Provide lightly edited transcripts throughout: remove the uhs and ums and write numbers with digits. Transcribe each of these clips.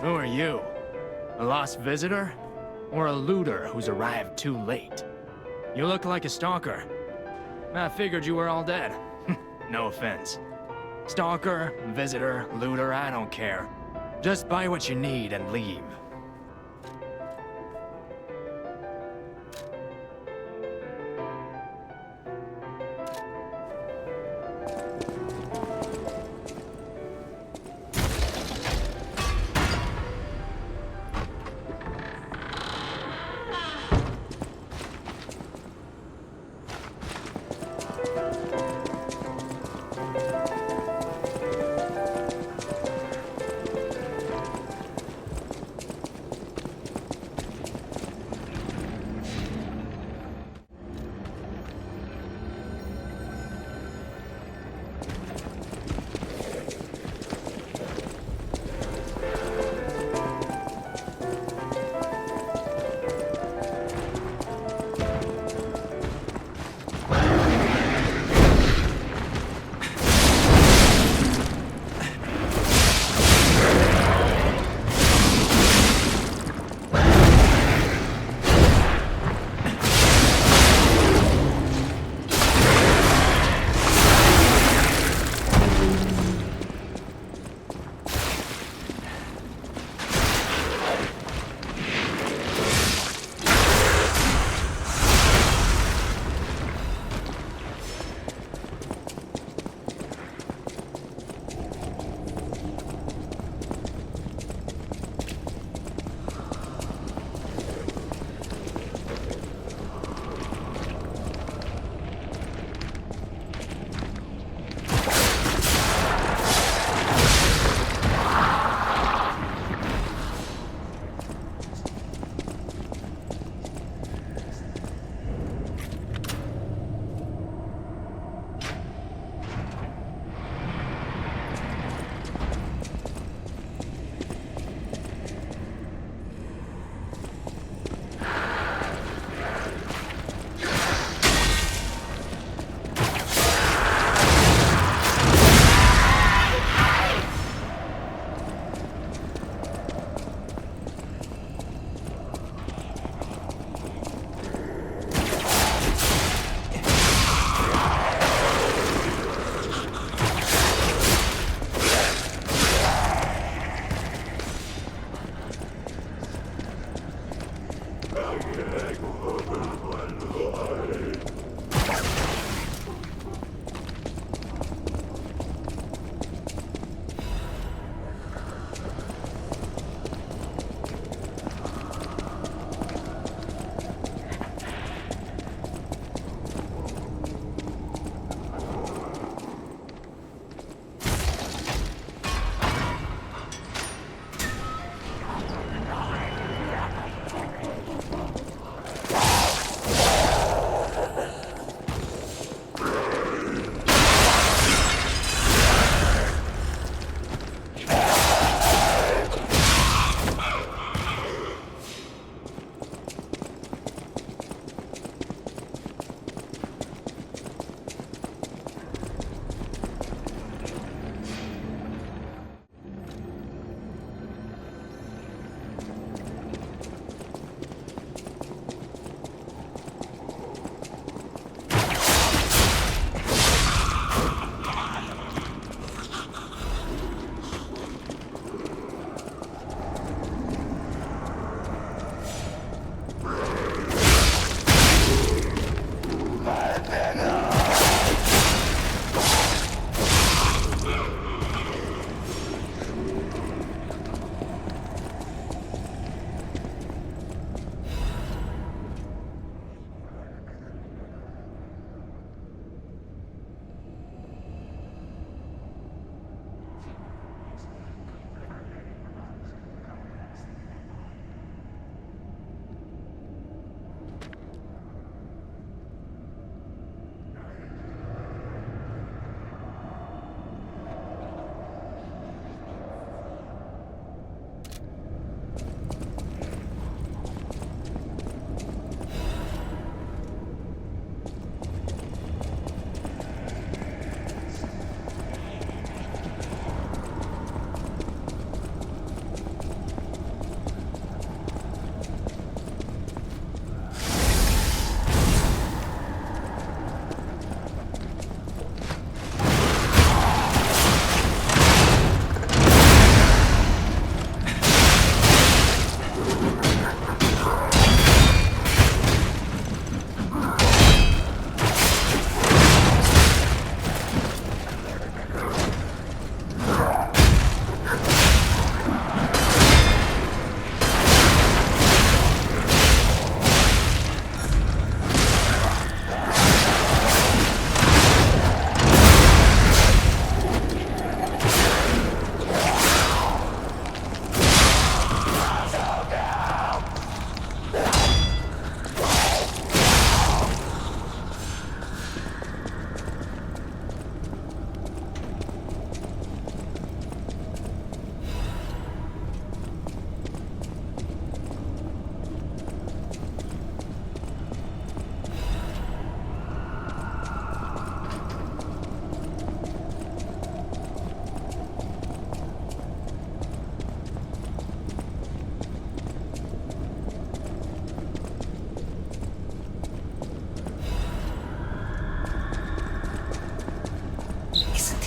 Who are you? A lost visitor? Or a looter who's arrived too late? You look like a stalker. I figured you were all dead. No offense. Stalker, visitor, looter, I don't care. Just buy what you need and leave.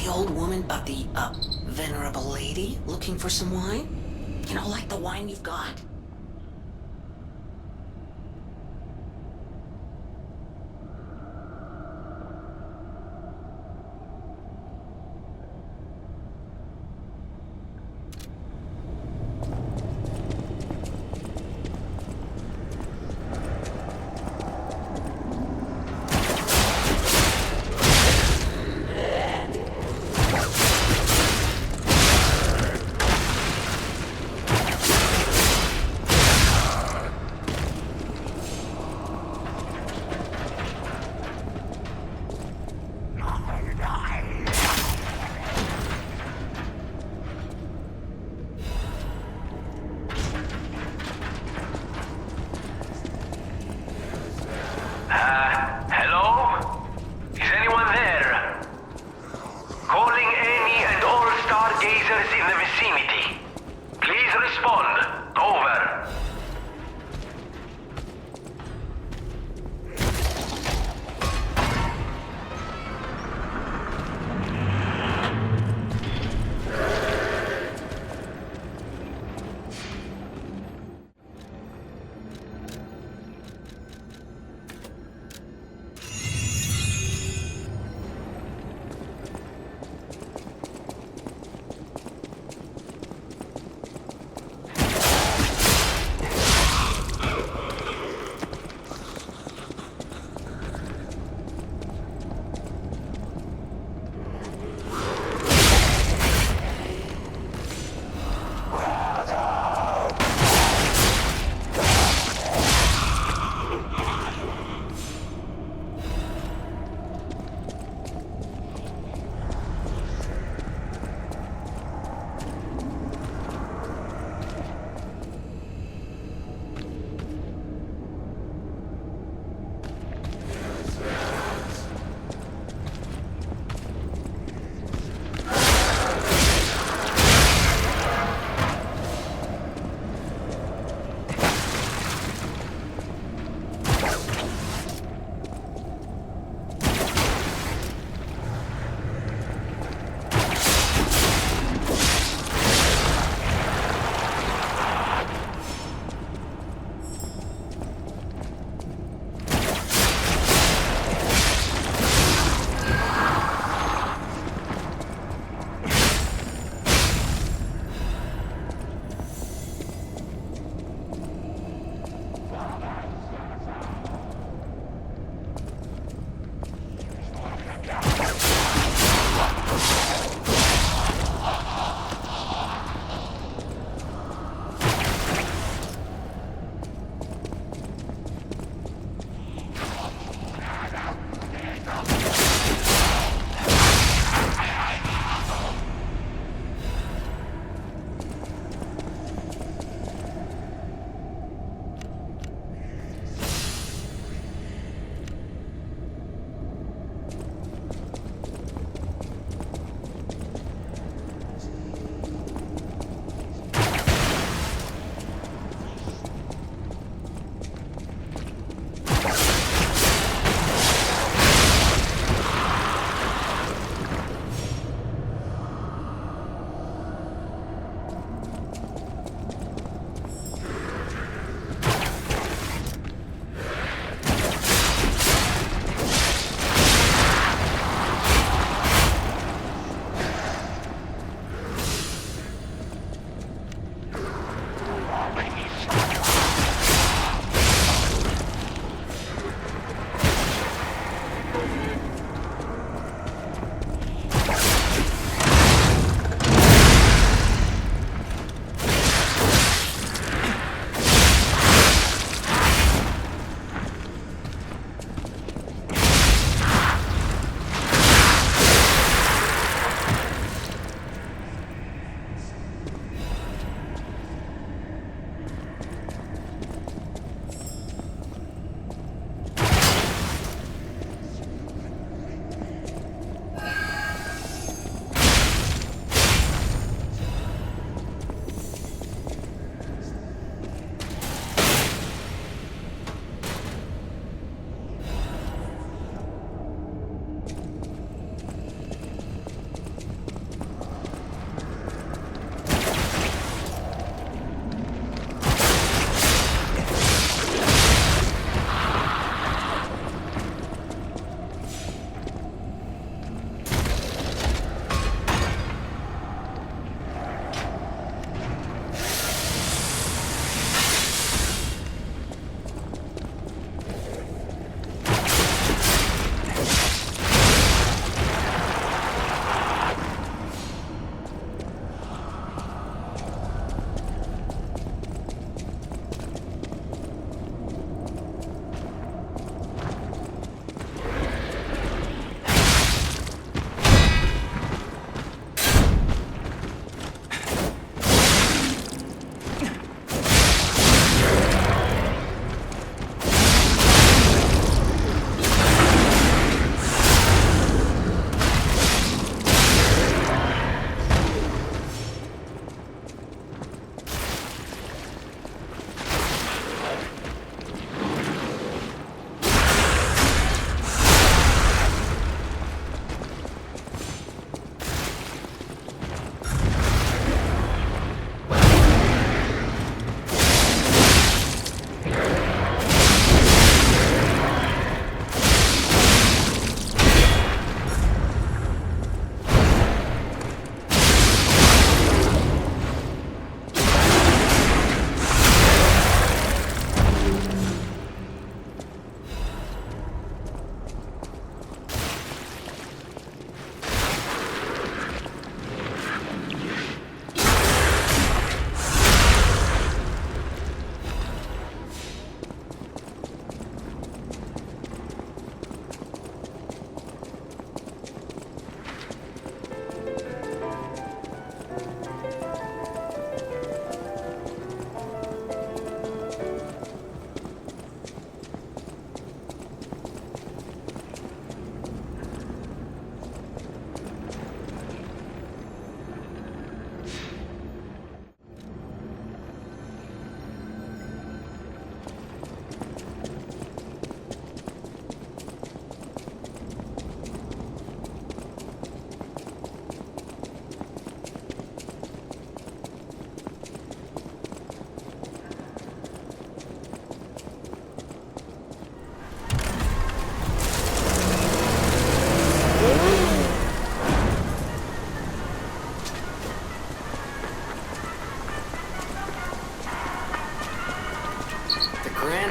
the old woman, the venerable lady looking for some wine? You know, like the wine you've got.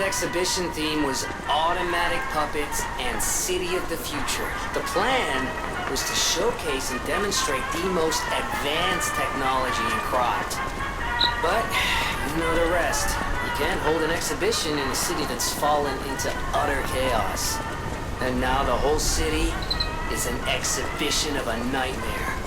favorite exhibition theme was automatic puppets and city of the future. The plan was to showcase and demonstrate the most advanced technology in Krot. But you know the rest. You can't hold an exhibition in a city that's fallen into utter chaos. And now the whole city is an exhibition of a nightmare.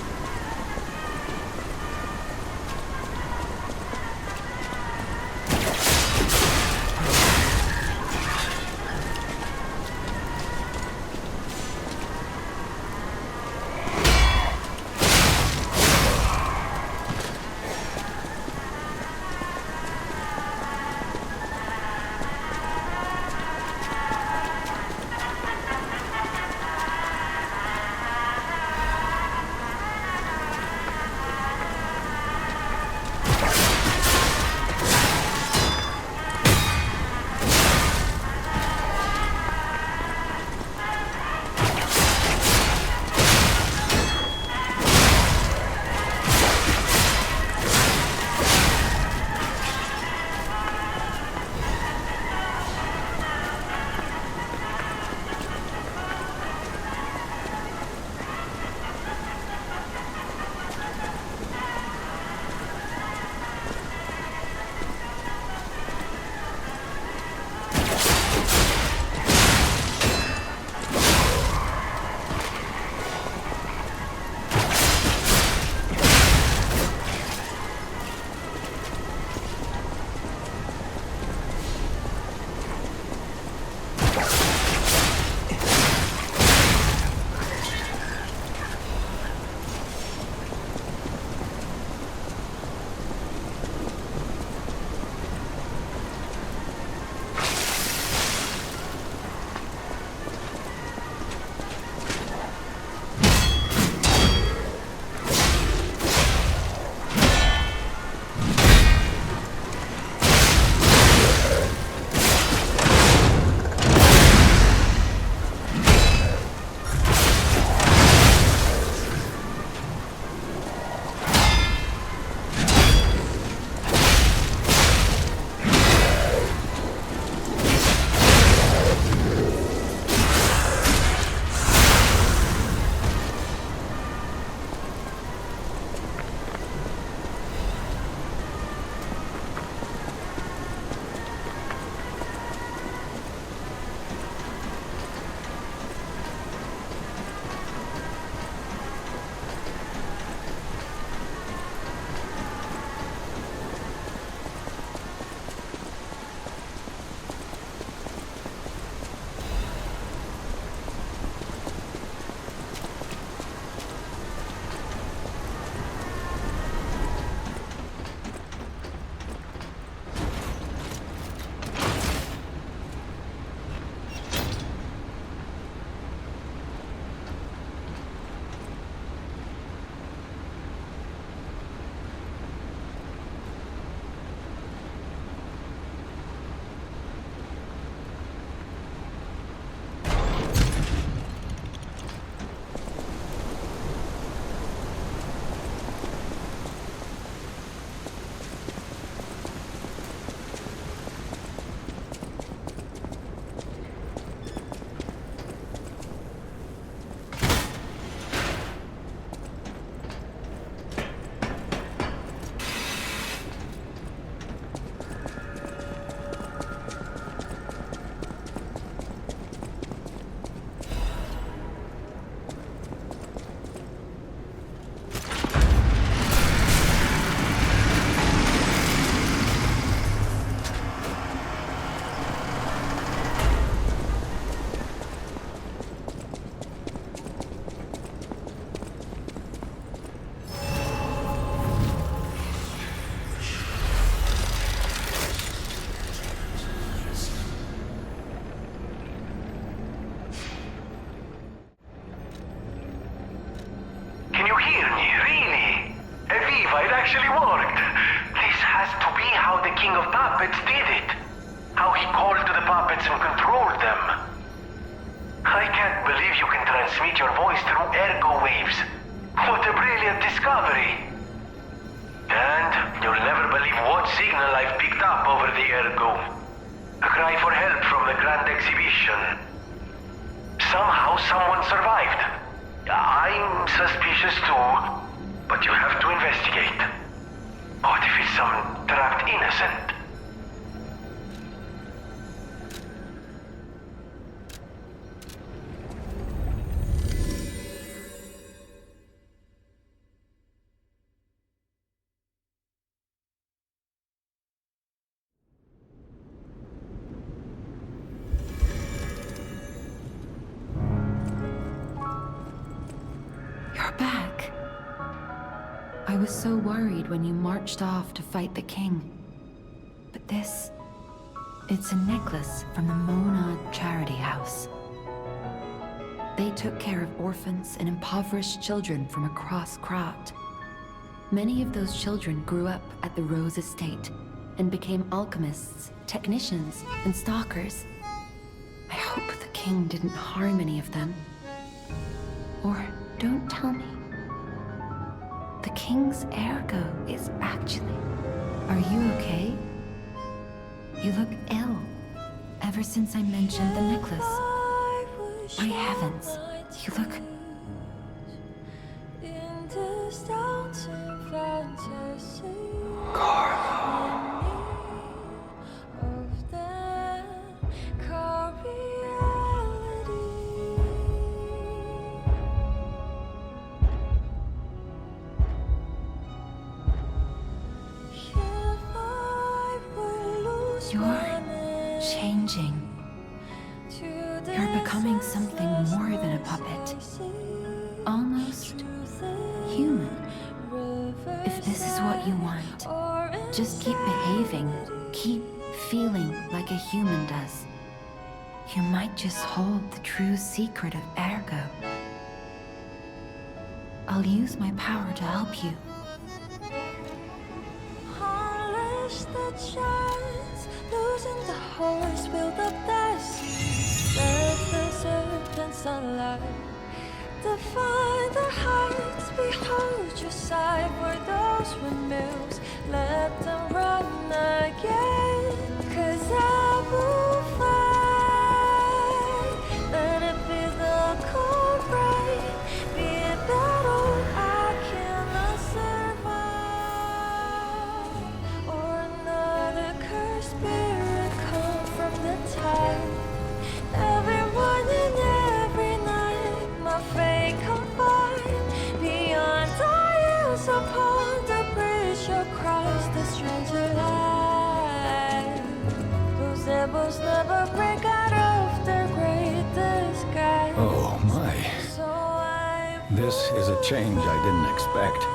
A cry for help from the grand exhibition. Somehow someone survived. I'm suspicious too, but you have to investigate. What if it's some trapped innocent? Back. I was so worried when you marched off to fight the king. But this... it's a necklace from the Mona Charity House. They took care of orphans and impoverished children from across Krot. Many of those children grew up at the Rose Estate and became alchemists, technicians, and stalkers. I hope the king didn't harm any of them. Or don't tell me. The king's ergo is actually... Are you okay? You look ill. Ever since I mentioned the necklace. My heavens, you look... You're changing. You're becoming something more than a puppet. Almost human. If this is what you want, just keep behaving, keep feeling like a human does. You might just hold the true secret of ergo. I'll use my power to help you. Losing the horse, build up the sea. Let the serpents alive. Define their hearts, behold your side. For those windmills, let them run again. 'Cause I will fight. Let it be the cold rain, be it battle I cannot survive, or another cursed spirit come from the tide. Every morning, every night, my fate confide. Beyond our years upon the bridge of Christ, the stranger light. Those devils never break out of their great disguise. Oh my. So I This is a change I didn't expect.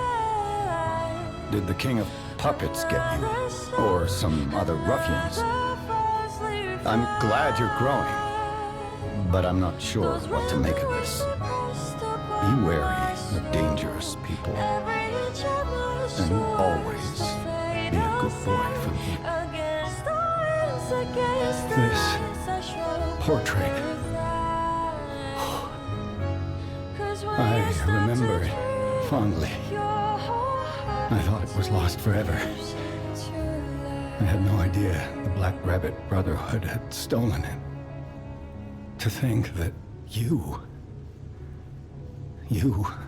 Did the king of puppets get you? Or some other ruffians? I'm glad you're growing, but I'm not sure what to make of this. Be wary of dangerous people, and always be a good boy for me. This portrait, I remember it fondly. I thought it was lost forever. I had no idea the Black Rabbit Brotherhood had stolen it. To think that you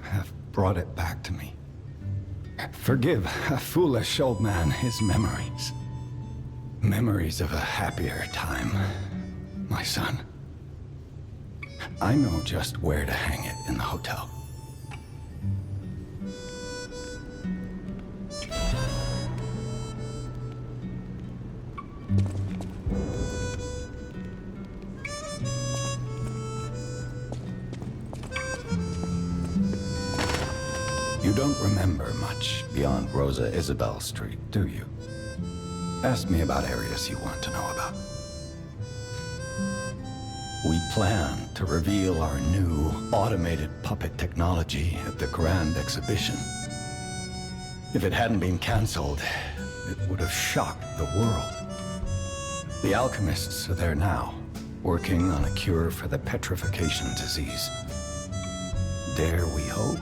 have brought it back to me. Forgive a foolish old man his memories. Memories of a happier time, my son. I know just where to hang it in the hotel. You don't remember much beyond Rosa Isabel Street, do you? Ask me about areas you want to know about. We plan to reveal our new automated puppet technology at the Grand Exhibition. If it hadn't been cancelled, it would have shocked the world. The alchemists are there now, working on a cure for the petrification disease. Dare we hope?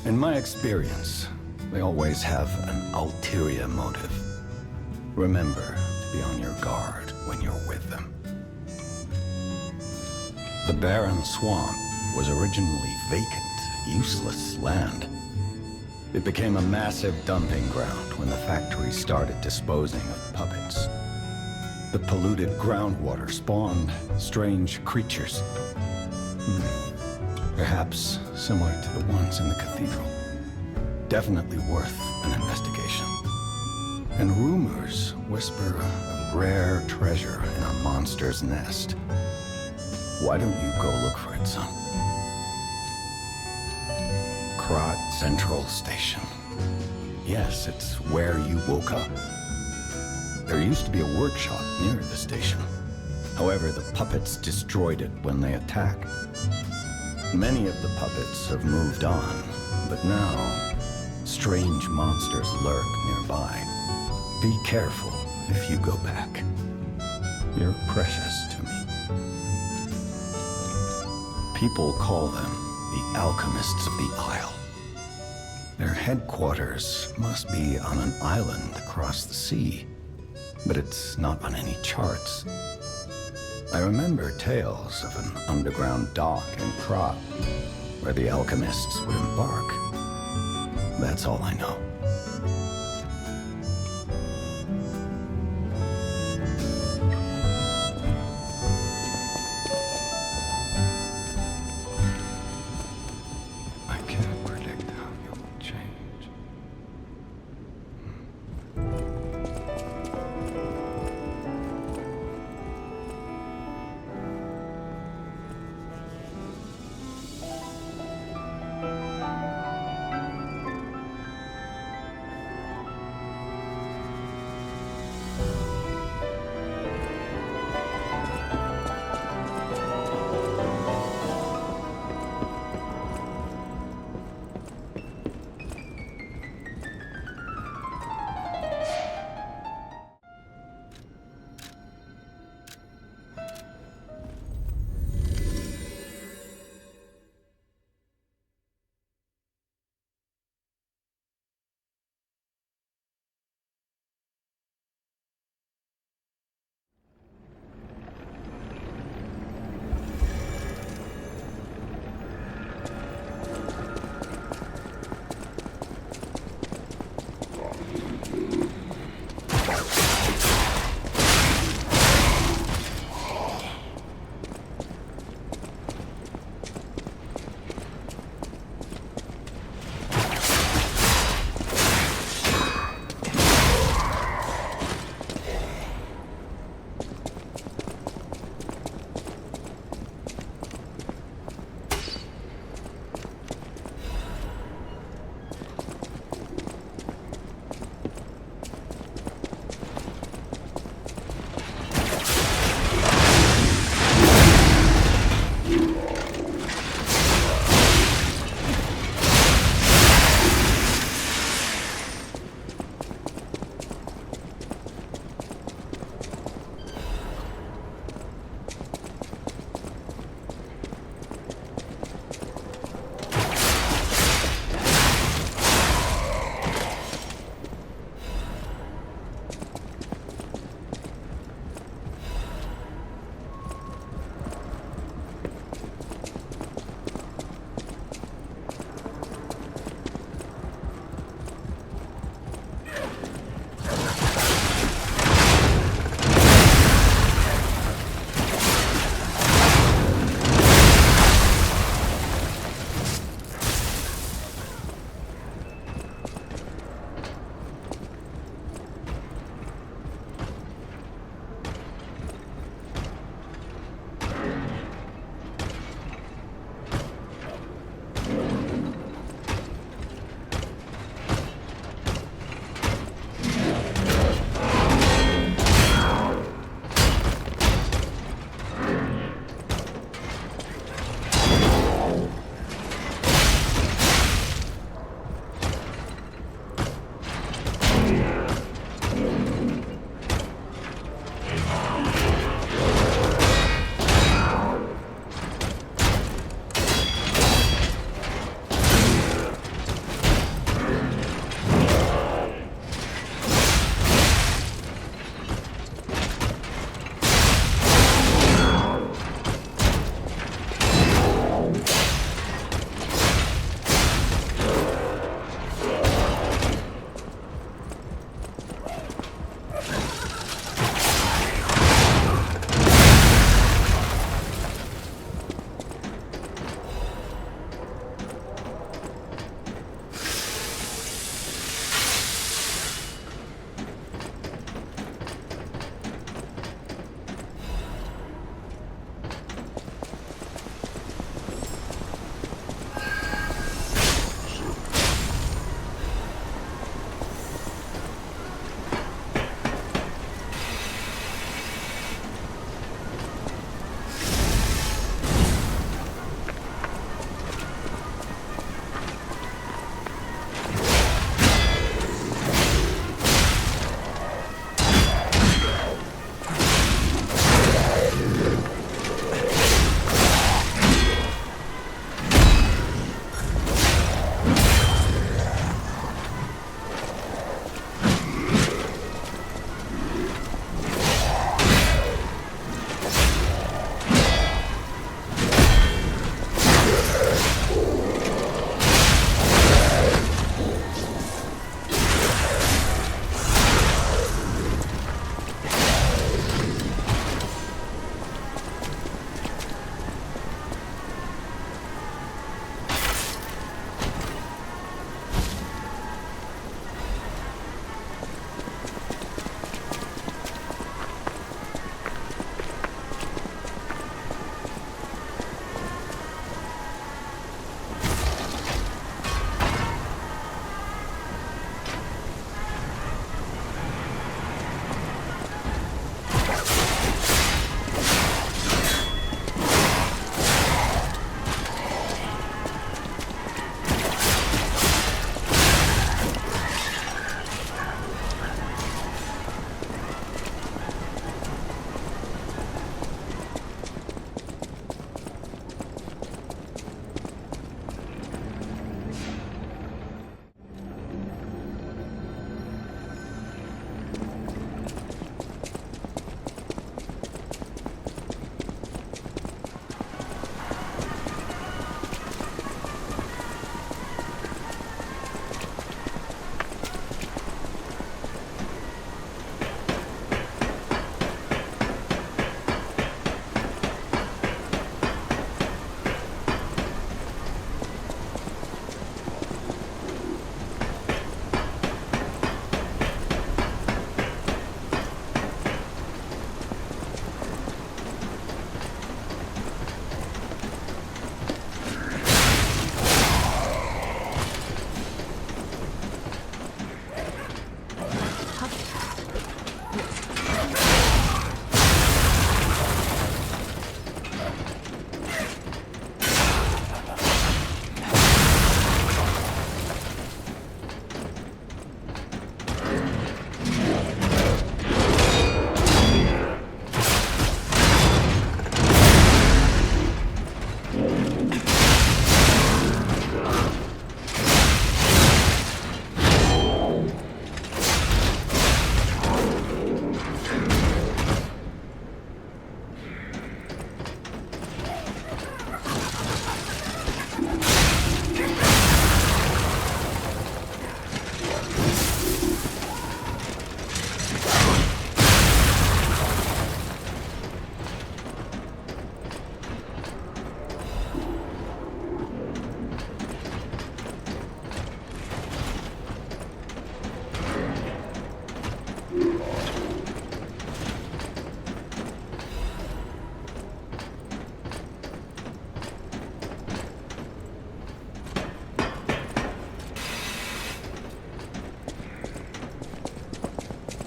In my experience, they always have an ulterior motive. Remember, be on your guard when you're with them. The barren swamp was originally vacant, useless land. It became a massive dumping ground when the factory started disposing of puppets. The polluted groundwater spawned strange creatures. Perhaps similar to the ones in the cathedral. Definitely worth an investigation. And rumors whisper of rare treasure in a monster's nest. Why don't you go look for it, son? Krot Central Station. Yes, it's where you woke up. There used to be a workshop near the station. However, the puppets destroyed it when they attacked. Many of the puppets have moved on, but now, strange monsters lurk nearby. Be careful if you go back. You're precious to me. People call them the alchemists of the Isle. Their headquarters must be on an island across the sea, but it's not on any charts. I remember tales of an underground dock in Krot, where the alchemists would embark. That's all I know. I can't predict how you'll change.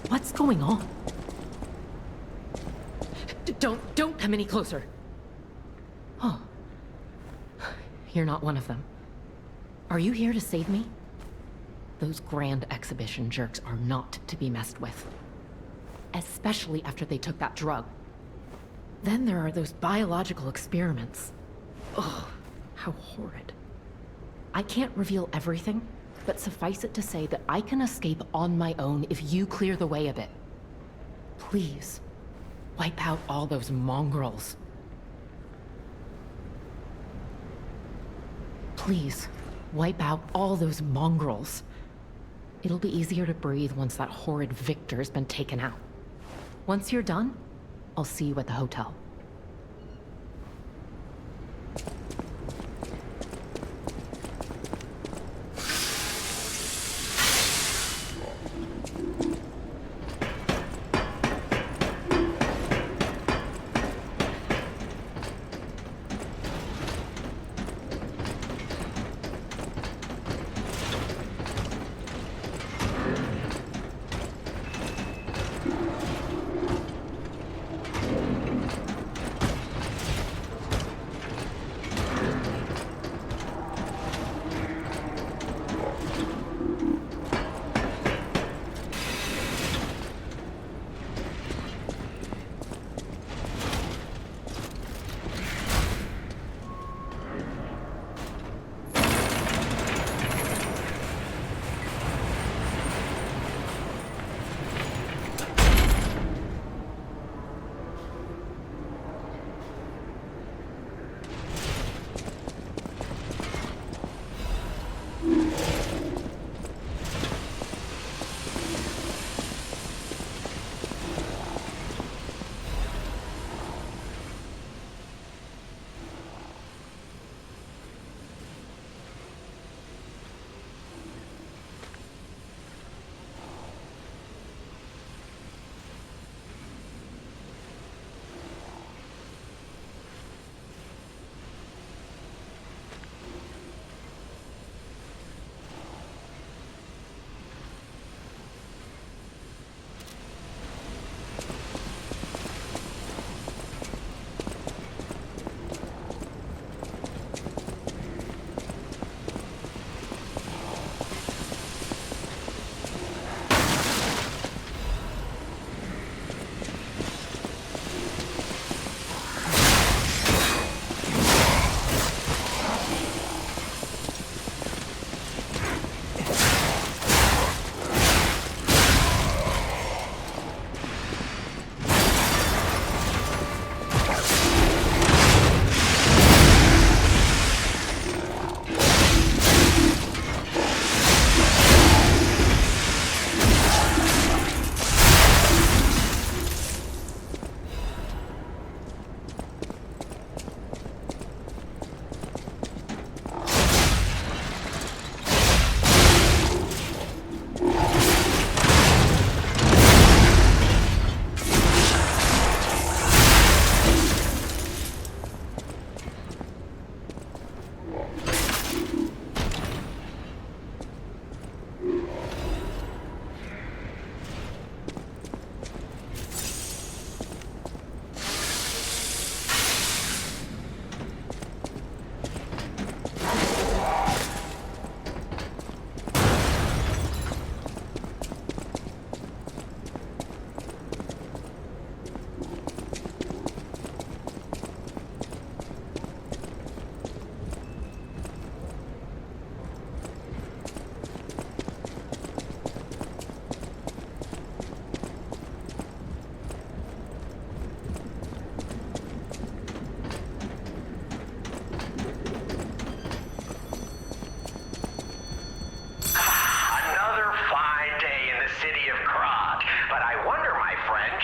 What's going on? Don't come any closer. Oh. You're not one of them. Are you here to save me? Those grand exhibition jerks are not to be messed with. Especially after they took that drug. Then there are those biological experiments. Ugh, how horrid. I can't reveal everything, but suffice it to say that I can escape on my own if you clear the way a bit. Please, wipe out all those mongrels. Please, wipe out all those mongrels. It'll be easier to breathe once that horrid Victor's been taken out. Once you're done, I'll see you at the hotel.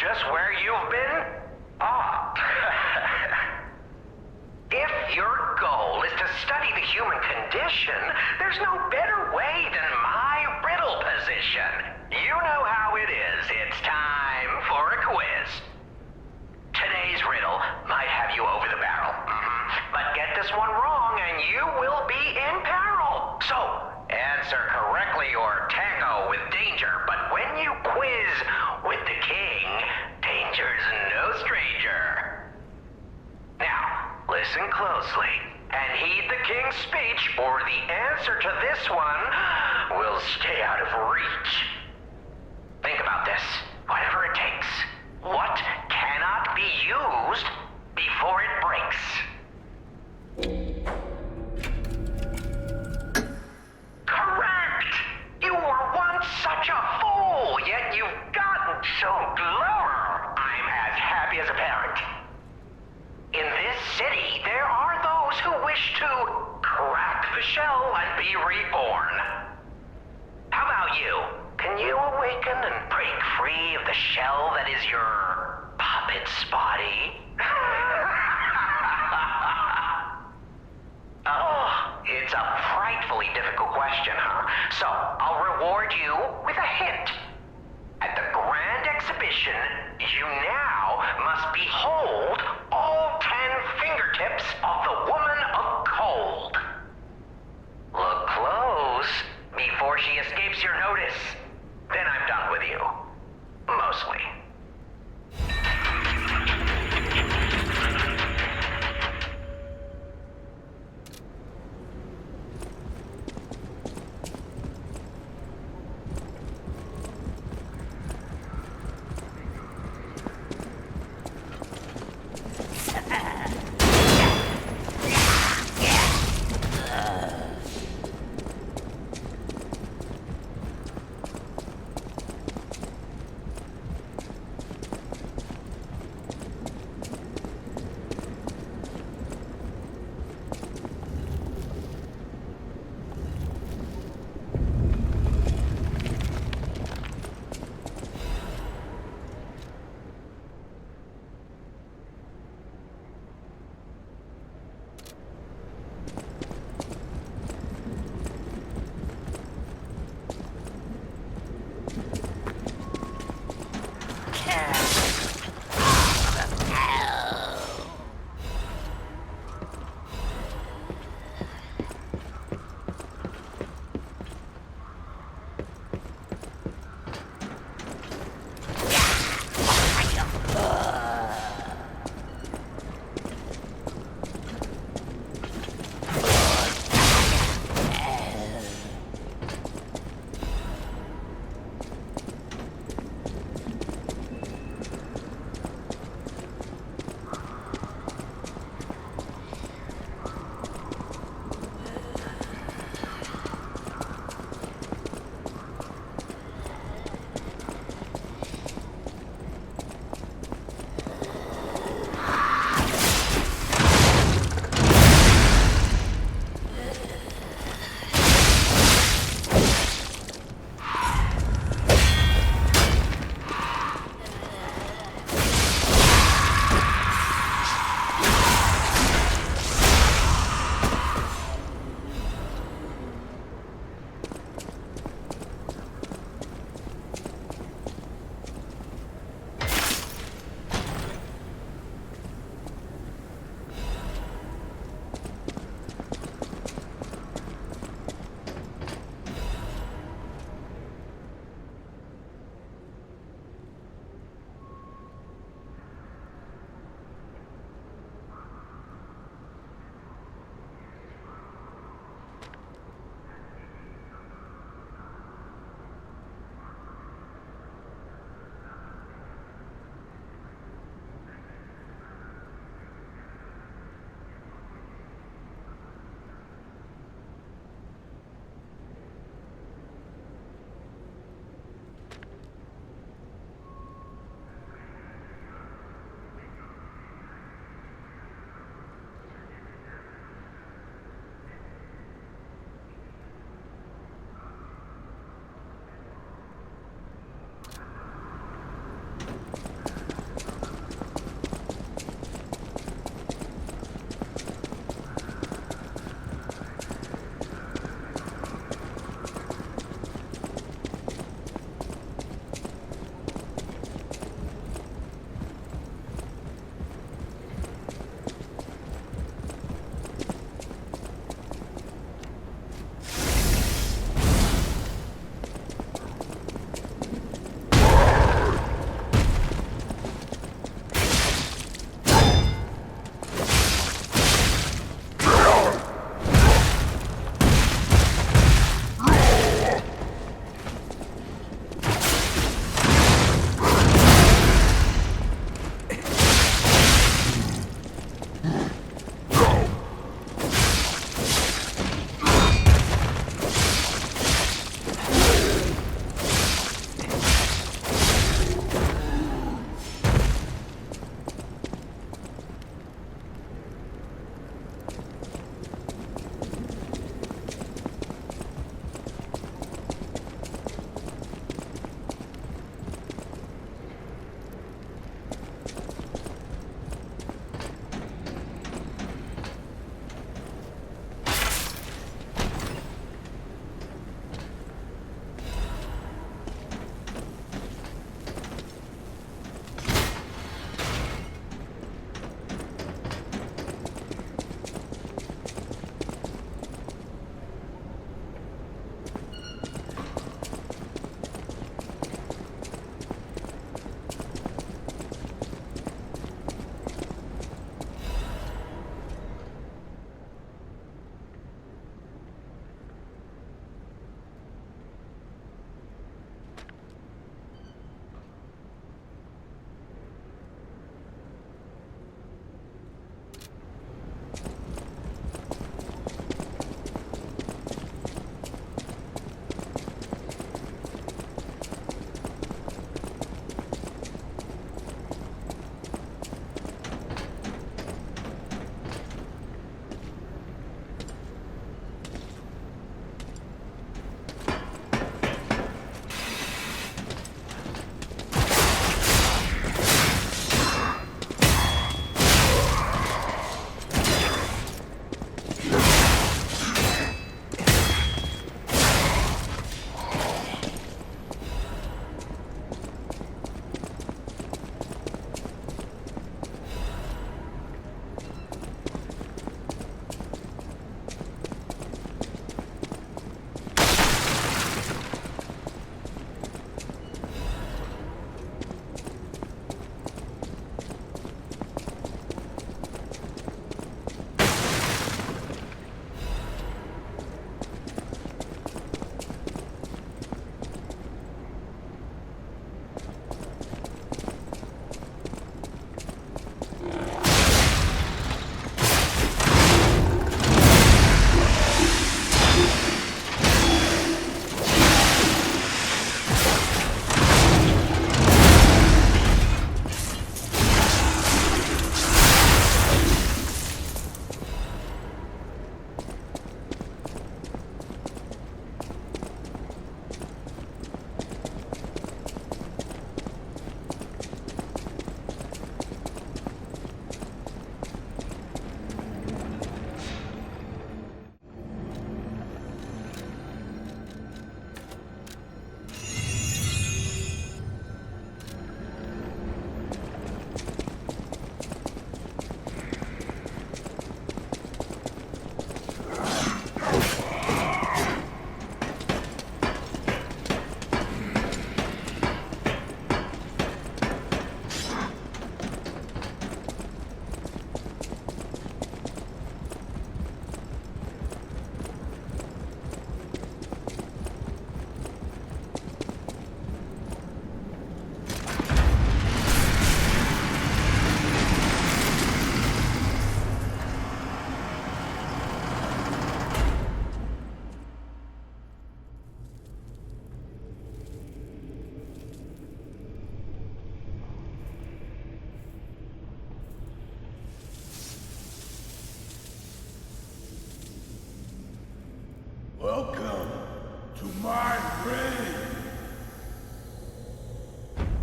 just where you've been? Ah. If your goal is to study the human condition, there's no better way than my riddle position. You know how it is. It's time for a quiz. Today's riddle might have you over the barrel. But get this one wrong and you will be in peril. So, and answer correctly or tango with danger, but when you quiz with the king, danger's no stranger. Now, listen closely and heed the king's speech, or the answer to this one will stay out of reach. Think about this, whatever it takes. What cannot be used before it breaks? Correct! You were once such a fool, yet you've gotten so clever. I'm as happy as a parent. In this city, there are those who wish to crack the shell and be reborn. How about you? Can you awaken and break free of the shell that is your puppet's body? Oh, it's a frightfully difficult question, huh? So, I'll reward you with a hint. At the Grand Exhibition, you now must behold all 10 fingertips of the Woman of Cold. Look close before she escapes your notice. Then I'm done with you. Mostly.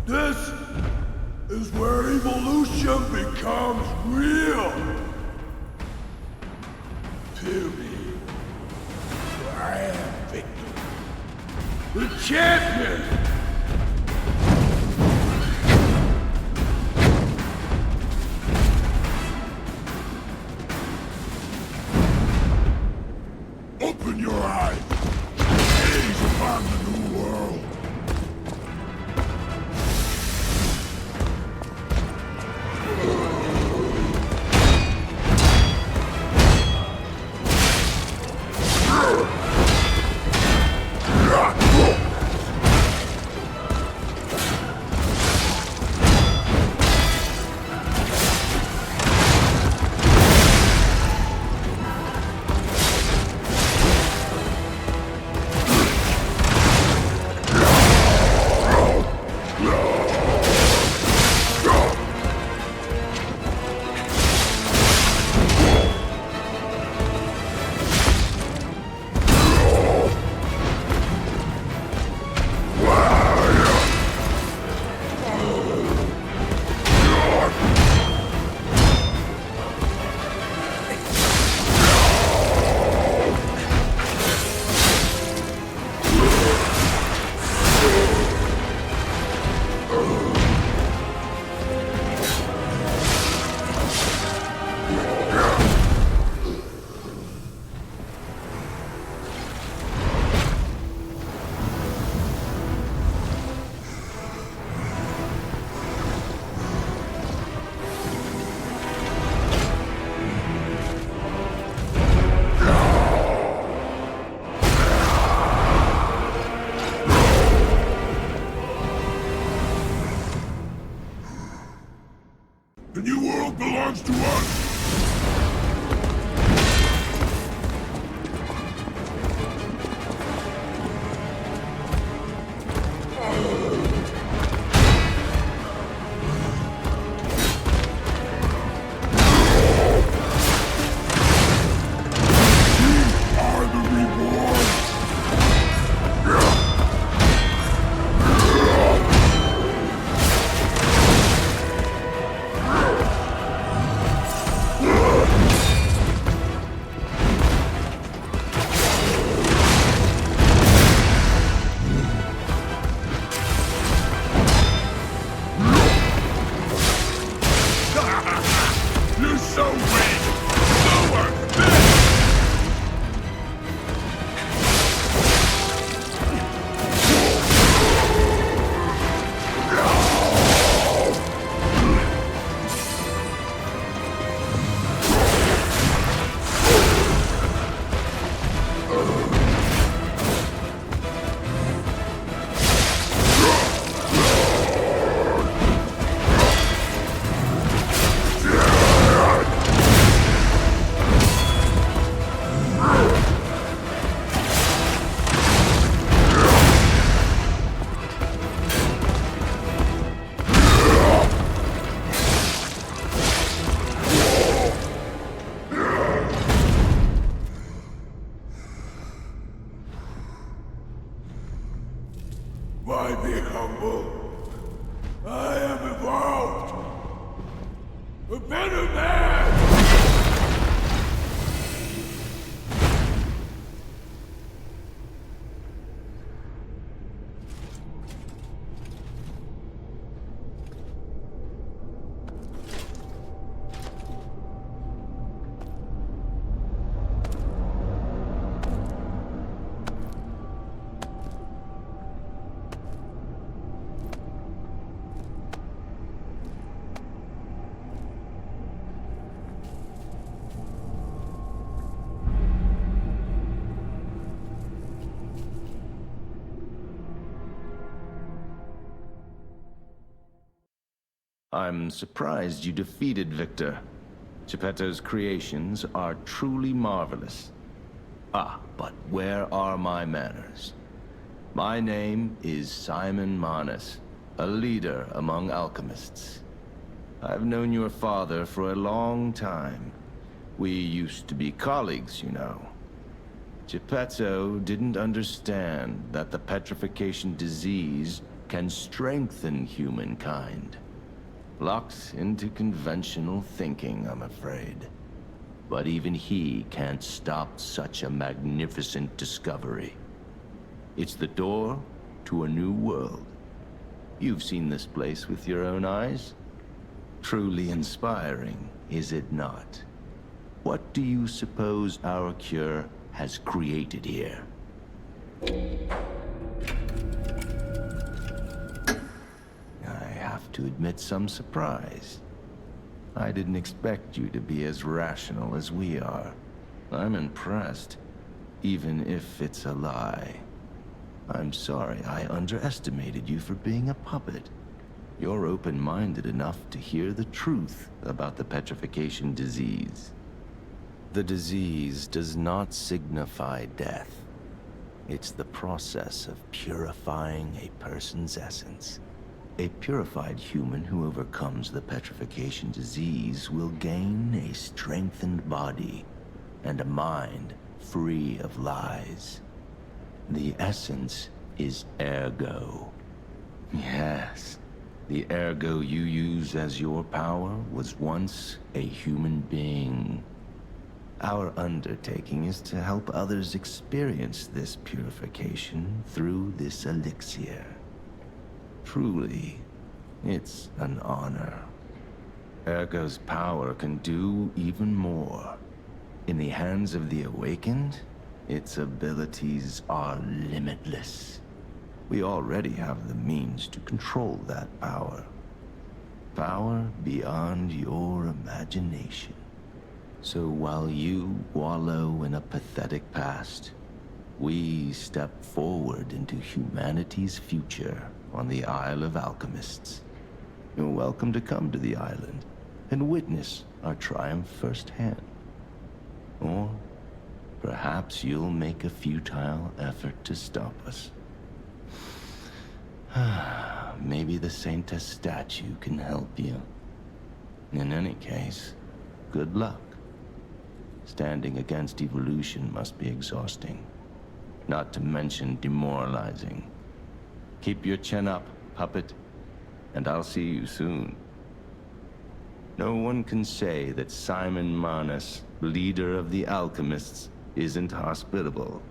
This is where evolution becomes real. Period. I am Victor, the champion. Open your eyes. Gaze upon the new world. The new world belongs to us! We are the reborn! You're so weak! So unfit! Why be humble? I am evolved! A better man! I'm surprised you defeated Victor. Geppetto's creations are truly marvelous. Ah, but where are my manners? My name is Simon Manus, a leader among alchemists. I've known your father for a long time. We used to be colleagues, you know. Geppetto didn't understand that the petrification disease can strengthen humankind. Locked into conventional thinking, I'm afraid. But even he can't stop such a magnificent discovery. It's the door to a new world. You've seen this place with your own eyes. Truly inspiring, is it not? What do you suppose our cure has created here? I have to admit some surprise. I didn't expect you to be as rational as we are. I'm impressed, even if it's a lie. I'm sorry I underestimated you for being a puppet. You're open-minded enough to hear the truth about the petrification disease. The disease does not signify death. It's the process of purifying a person's essence. A purified human who overcomes the petrification disease will gain a strengthened body and a mind free of lies. The essence is ergo. Yes, the ergo you use as your power was once a human being. Our undertaking is to help others experience this purification through this elixir. Truly, it's an honor. Ergo's power can do even more. In the hands of the awakened, its abilities are limitless. We already have the means to control that power. Power beyond your imagination. So while you wallow in a pathetic past, we step forward into humanity's future on the Isle of Alchemists. You're welcome to come to the island and witness our triumph firsthand. Or perhaps you'll make a futile effort to stop us. Maybe the Saintess statue can help you. In any case, good luck. Standing against evolution must be exhausting, not to mention demoralizing. Keep your chin up, puppet, and I'll see you soon. No one can say that Simon Manus, leader of the alchemists, isn't hospitable.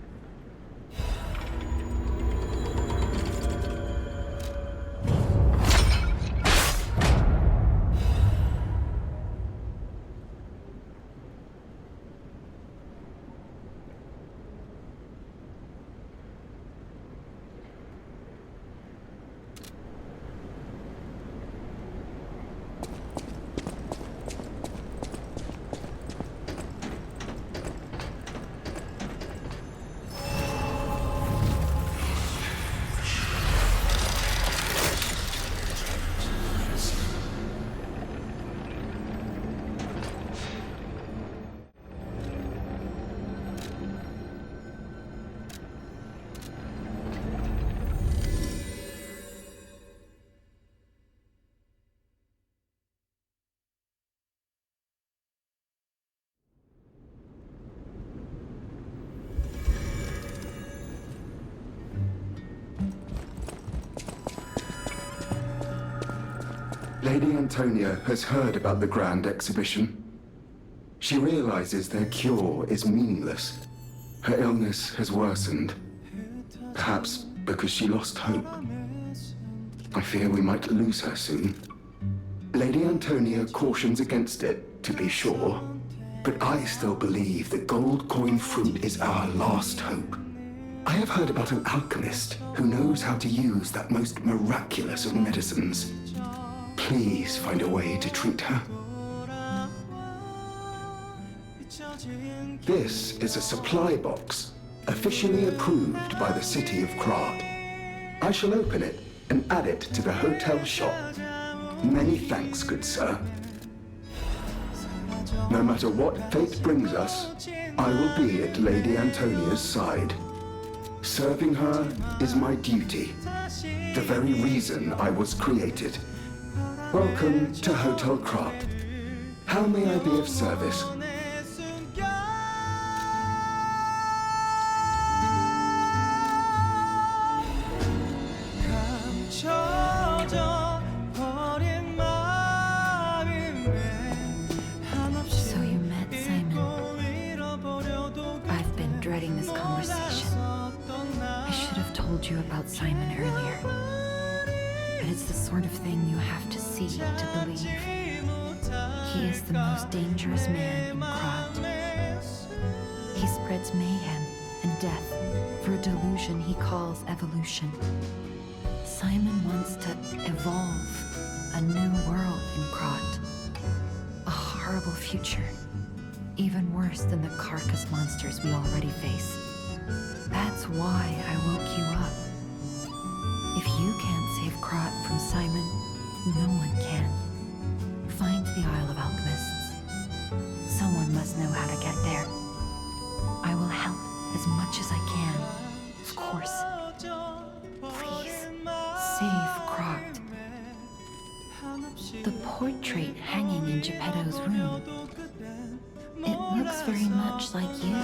Lady Antonia has heard about the Grand Exhibition. She realizes their cure is meaningless. Her illness has worsened. Perhaps because she lost hope. I fear we might lose her soon. Lady Antonia cautions against it, to be sure. But I still believe the gold coin fruit is our last hope. I have heard about an alchemist who knows how to use that most miraculous of medicines. Please find a way to treat her. This is a supply box, officially approved by the city of Krart. I shall open it and add it to the hotel shop. Many thanks, good sir. No matter what fate brings us, I will be at Lady Antonia's side. Serving her is my duty, the very reason I was created. Welcome to Hotel Krart. How may I be of service? you about Simon earlier. But it's the sort of thing you have to see to believe. He is the most dangerous man in Krot. He spreads mayhem and death for a delusion he calls evolution. Simon wants to evolve a new world in Krot. A horrible future. Even worse than the carcass monsters we already face. That's why I woke you up. If you can't save Krot from Simon, no one can. Find the Isle of Alchemists. Someone must know how to get there. I will help as much as I can, of course. Please, save Krot. The portrait hanging in Geppetto's room. It looks very much like you.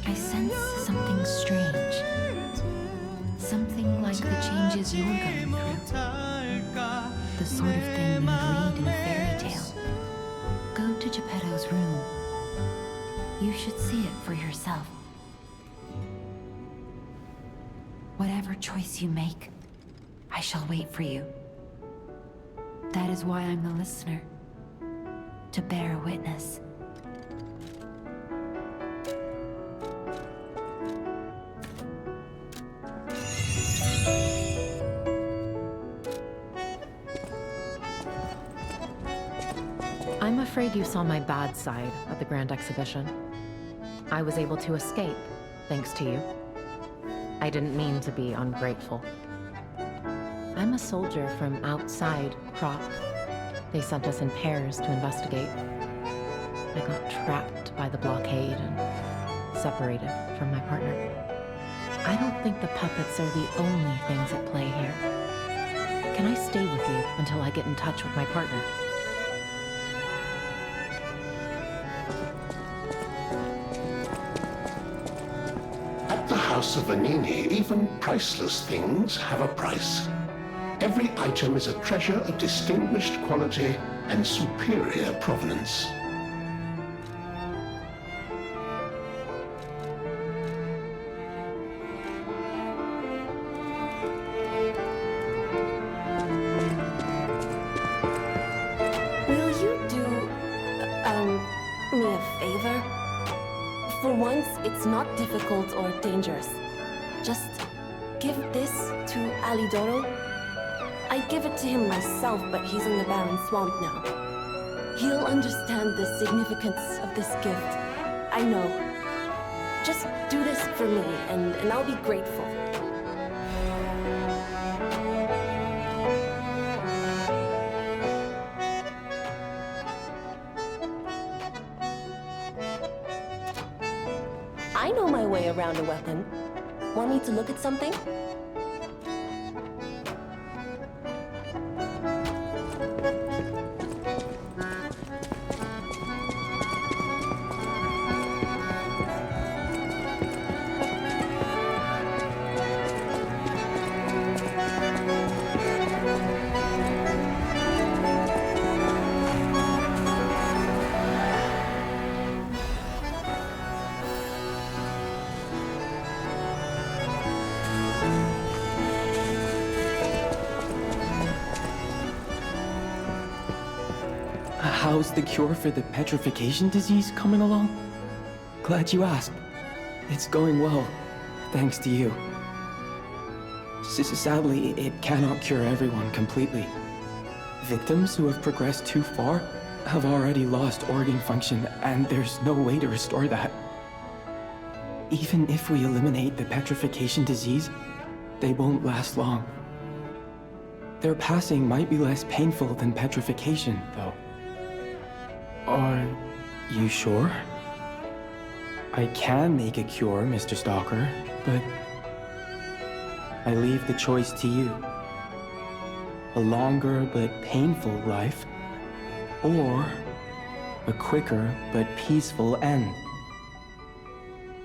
I sense something strange. Something like the changes you're going through. The sort of thing you'd read in a fairy tale. Go to Geppetto's room. You should see it for yourself. Whatever choice you make, I shall wait for you. That is why I'm the listener. To bear witness. I'm afraid you saw my bad side at the Grand Exhibition. I was able to escape, thanks to you. I didn't mean to be ungrateful. I'm a soldier from outside Krot. They sent us in pairs to investigate. I got trapped by the blockade and separated from my partner. I don't think the puppets are the only things at play here. Can I stay with you until I get in touch with my partner? At the House of Vanini, even priceless things have a price. Every item is a treasure of distinguished quality and superior provenance. Will you do, me a favor? For once, it's not difficult or dangerous. Just give this to Alidoro. I give it to him myself, but he's in the barren swamp now. He'll understand the significance of this gift. I know. Just do this for me, and I'll be grateful. I know my way around a weapon. Want me to look at something? How's the cure for the petrification disease coming along? Glad you asked. It's going well, thanks to you. Sadly, it cannot cure everyone completely. Victims who have progressed too far have already lost organ function, and there's no way to restore that. Even if we eliminate the petrification disease, they won't last long. Their passing might be less painful than petrification, though. Are you sure? I can make a cure, Mr. Stalker, but I leave the choice to you. A longer but painful life, or a quicker but peaceful end.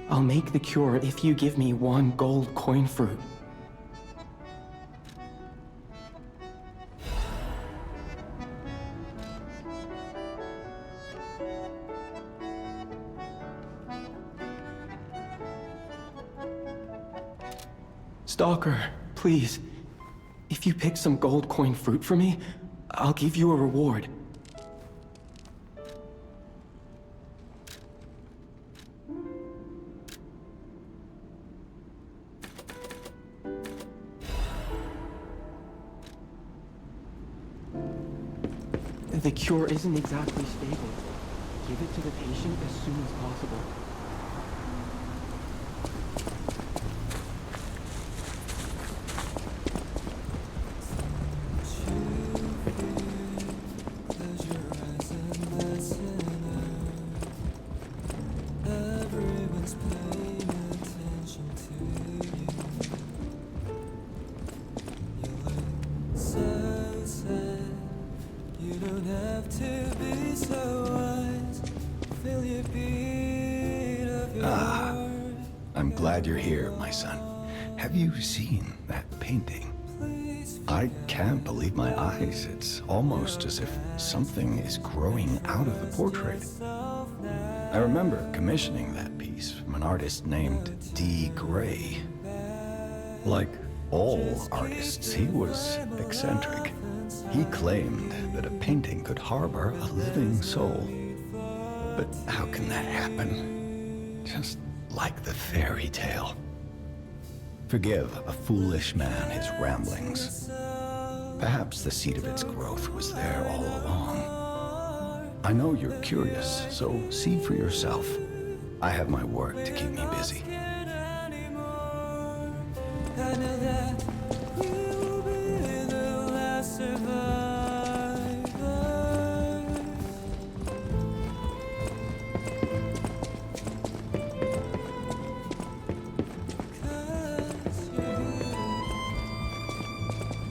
I'll make the cure if you give me 1 gold coin fruit. Stalker, please. If you pick some gold coin fruit for me, I'll give you a reward. The cure isn't exactly stable. Give it to the patient as soon as possible. I'm glad you're here, my son. Have you seen that painting? I can't believe my eyes. It's almost as if something is growing out of the portrait. I remember commissioning that piece from an artist named D. Gray. Like all artists, he was eccentric. He claimed that a painting could harbor a living soul. But how can that happen? Just like the fairy tale. Forgive a foolish man his ramblings. Perhaps the seed of its growth was there all along. I know you're curious, so see for yourself. I have my work to keep me busy.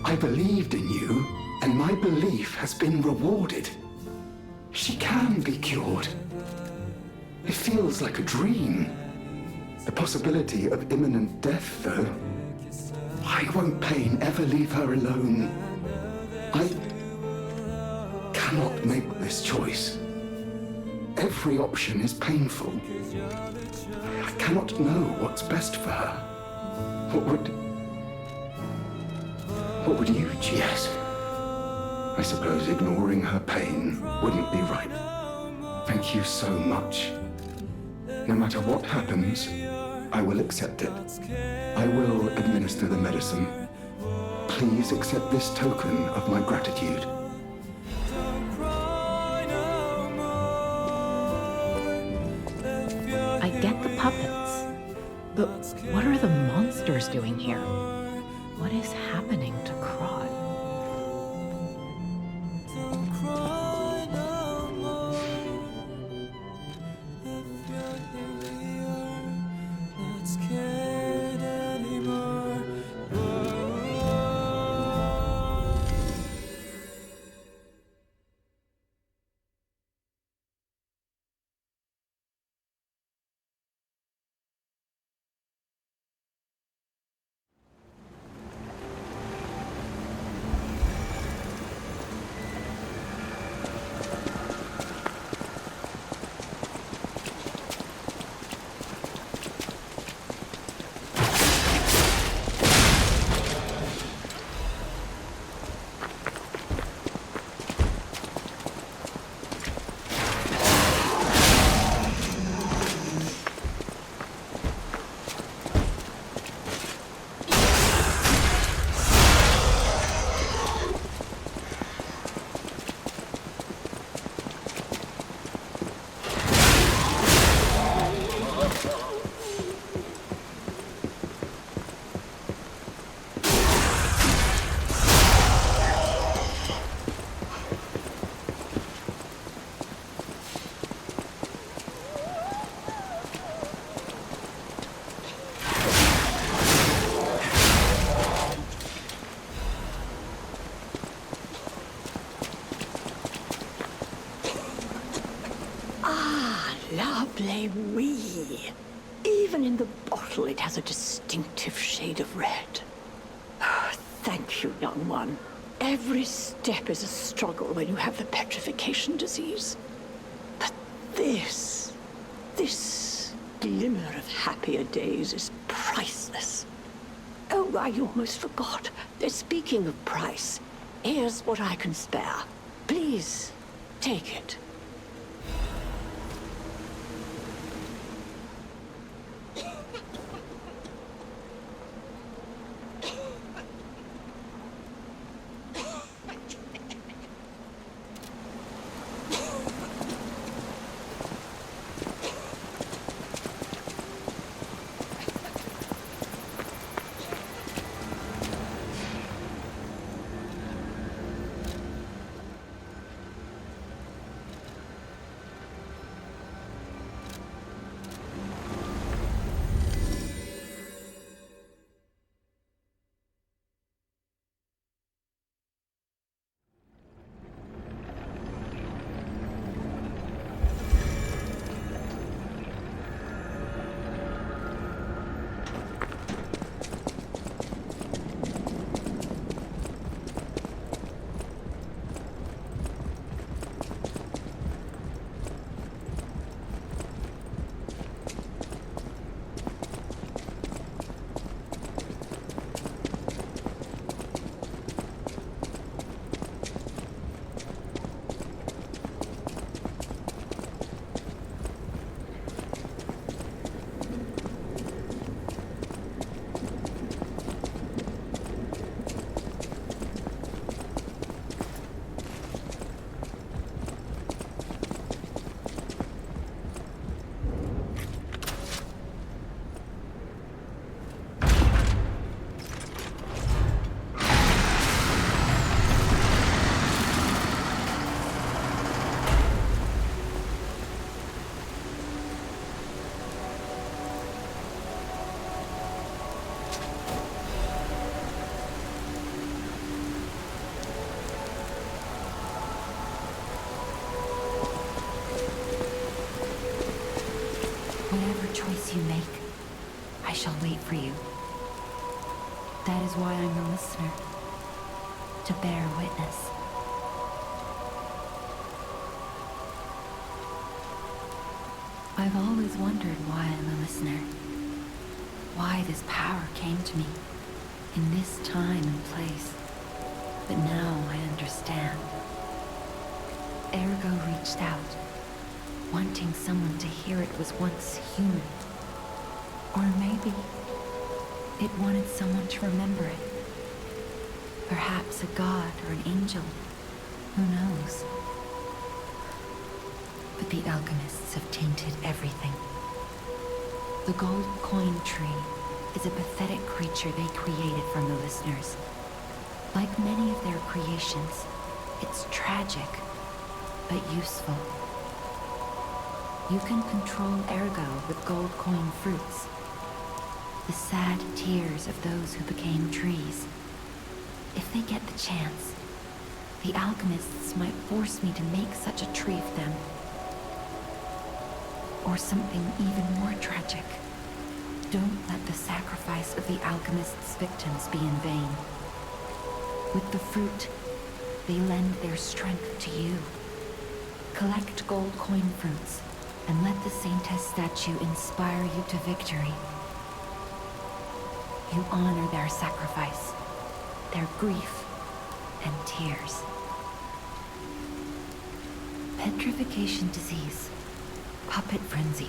I believed in you, and my belief has been rewarded. She can be cured. It feels like a dream. The possibility of imminent death, though. Why won't pain ever leave her alone? I cannot make this choice. Every option is painful. I cannot know what's best for her. What would you choose? I suppose ignoring her pain wouldn't be right. Thank you so much. No matter what happens, I will accept it. I will administer the medicine. Please accept this token of my gratitude. I get the puppets, but what are the monsters doing here? What is happening to Krot? Oui. Even in the bottle, it has a distinctive shade of red. Thank you, young one. Every step is a struggle when you have the petrification disease. But this glimmer of happier days is priceless. Oh, I almost forgot. Speaking of price, here's what I can spare. Please, take it. choice you make, I shall wait for you. That is why I'm a listener, to bear witness. I've always wondered why I'm a listener, why this power came to me in this time and place, but now I understand. Ergo reached out, wanting someone to hear it was once human. Or maybe it wanted someone to remember it. Perhaps a god or an angel, who knows? But the alchemists have tainted everything. The gold coin tree is a pathetic creature they created from the listeners. Like many of their creations, it's tragic, but useful. You can control Ergo with gold coin fruits. The sad tears of those who became trees. If they get the chance, the alchemists might force me to make such a tree of them. Or something even more tragic. Don't let the sacrifice of the alchemists' victims be in vain. With the fruit, they lend their strength to you. Collect gold coin fruits, and let the Saintess statue inspire you to victory. You honor their sacrifice, their grief, and tears. Petrification disease, puppet frenzy,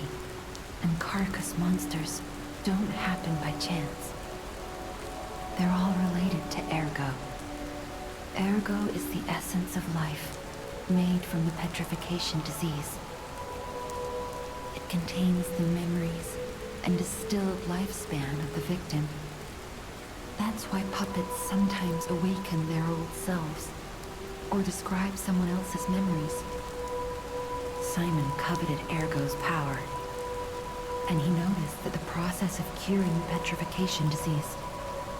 and carcass monsters don't happen by chance. They're all related to Ergo. Ergo is the essence of life, made from the petrification disease. It contains the memories and distilled lifespan of the victim. That's why puppets sometimes awaken their old selves, or describe someone else's memories. Simon coveted Ergo's power, and he noticed that the process of curing the petrification disease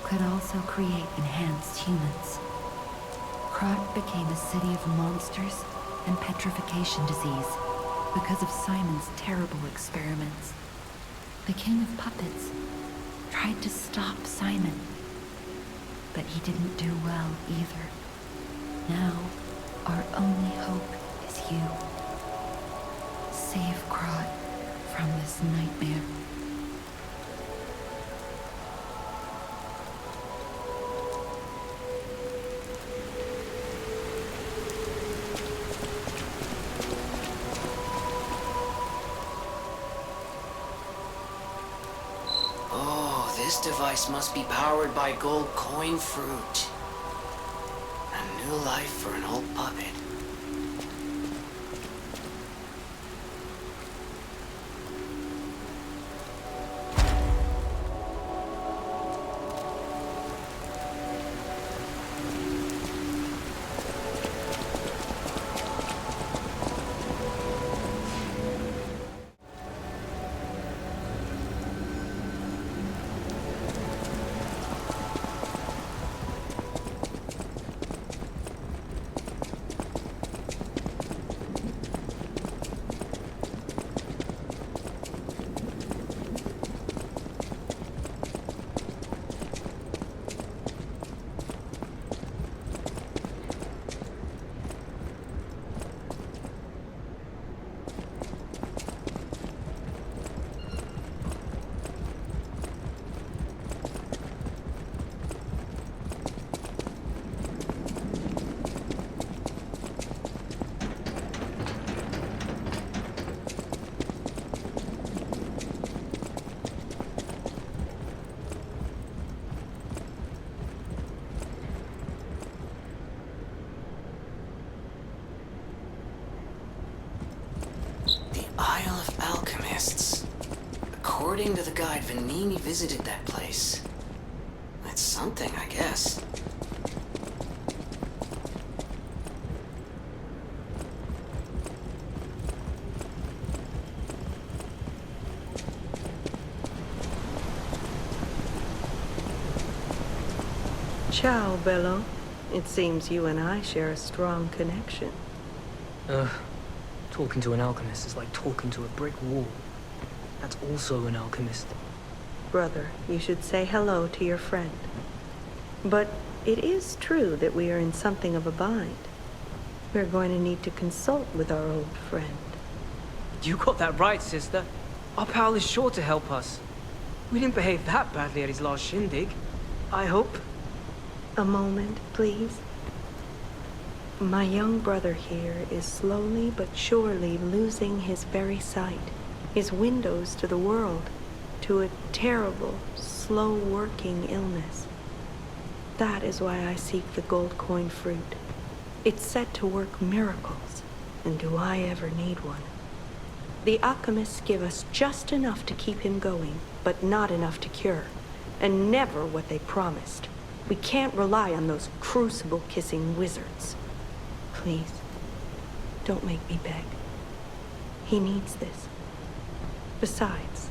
could also create enhanced humans. Krot became a city of monsters and petrification disease because of Simon's terrible experiments. The king of puppets tried to stop Simon, but he didn't do well either. Now, our only hope is you. Save Krot from this nightmare. This device must be powered by gold coin fruit. A new life for an old puppet. Isle of Alchemists. According to the guide, Vanini visited that place. That's something, I guess. Ciao, Bello. It seems you and I share a strong connection. Talking to an alchemist is like talking to a brick wall. That's also an alchemist. Brother, you should say hello to your friend. But it is true that we are in something of a bind. We're going to need to consult with our old friend. You got that right, sister. Our pal is sure to help us. We didn't behave that badly at his last shindig. I hope. A moment, please. My young brother here is slowly but surely losing his very sight, his windows to the world, to a terrible, slow-working illness. That is why I seek the gold coin fruit. It's said to work miracles, and do I ever need one? The alchemists give us just enough to keep him going, but not enough to cure, and never what they promised. We can't rely on those crucible-kissing wizards. Please, don't make me beg. He needs this. Besides,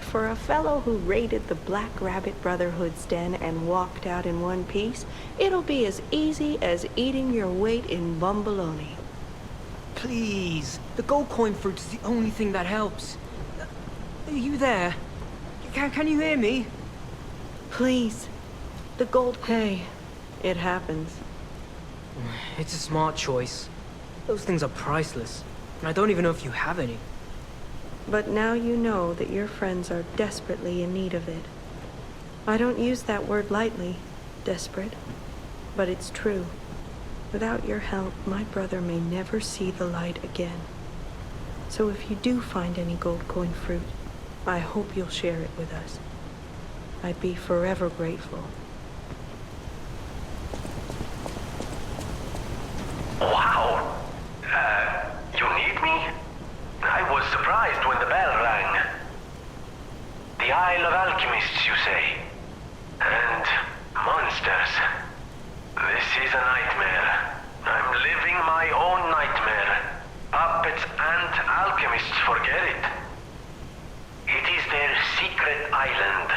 for a fellow who raided the Black Rabbit Brotherhood's den and walked out in one piece, it'll be as easy as eating your weight in bumbaloni. Please, the gold coin fruit is the only thing that helps. Are you there? Can you hear me? Please, the gold... Hey, it happens. It's a smart choice. Those things are priceless, and I don't even know if you have any. But now you know that your friends are desperately in need of it. I don't use that word lightly, desperate, but it's true. Without your help, my brother may never see the light again. So if you do find any gold coin fruit, I hope you'll share it with us. I'd be forever grateful. Wow! You need me? I was surprised when the bell rang. The Isle of Alchemists, you say? And monsters. This is a nightmare. I'm living my own nightmare. Puppets and alchemists forget it. It is their secret island,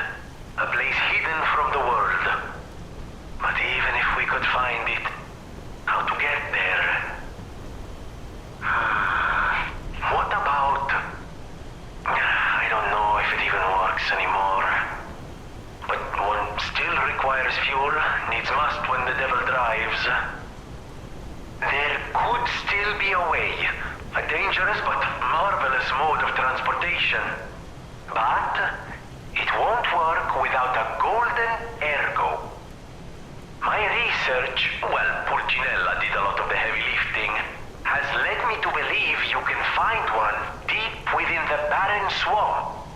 a place hidden from the world. But even if we could find it, how to get there? What about... I don't know if it even works anymore. But one still requires fuel, needs must when the devil drives. There could still be a way. A dangerous but marvelous mode of transportation. But it won't work without a golden ergo. My research, well, Pulcinella did a lot of the heavy lifting, has led me to believe you can find one deep within the barren swamp.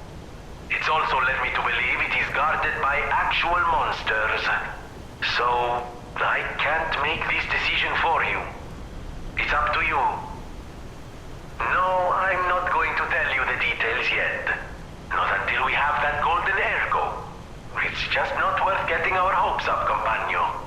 It's also led me to believe it is guarded by orders. So, I can't make this decision for you. It's up to you. No, I'm not going to tell you the details yet. Not until we have that golden ergo. It's just not worth getting our hopes up, compagno.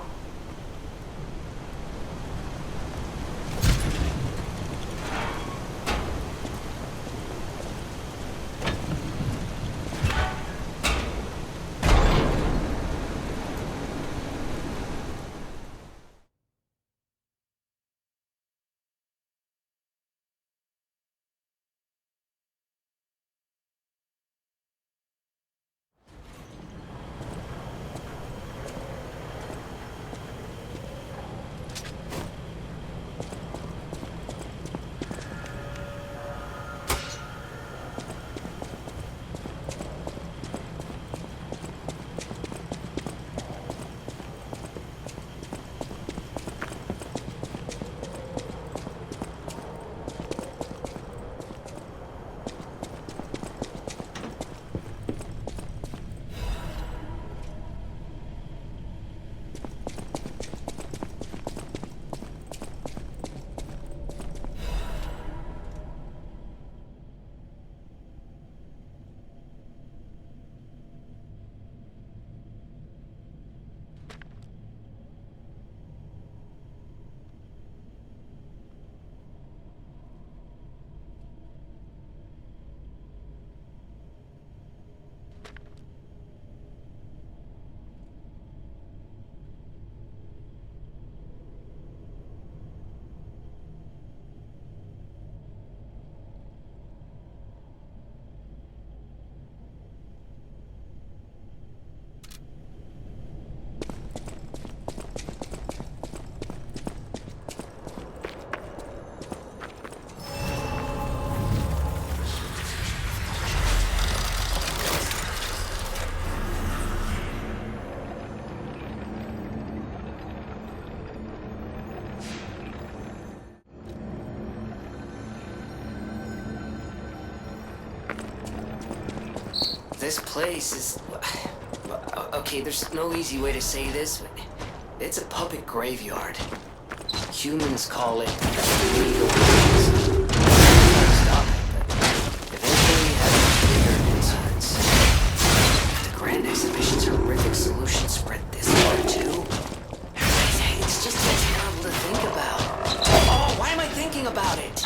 This place is... Okay, there's no easy way to say this, but it's a puppet graveyard. Humans call it legal business. Stop it, but eventually we have bigger concerns. The Grand Exhibition's horrific solution spread this far too. It's just terrible to think about. Oh, why am I thinking about it?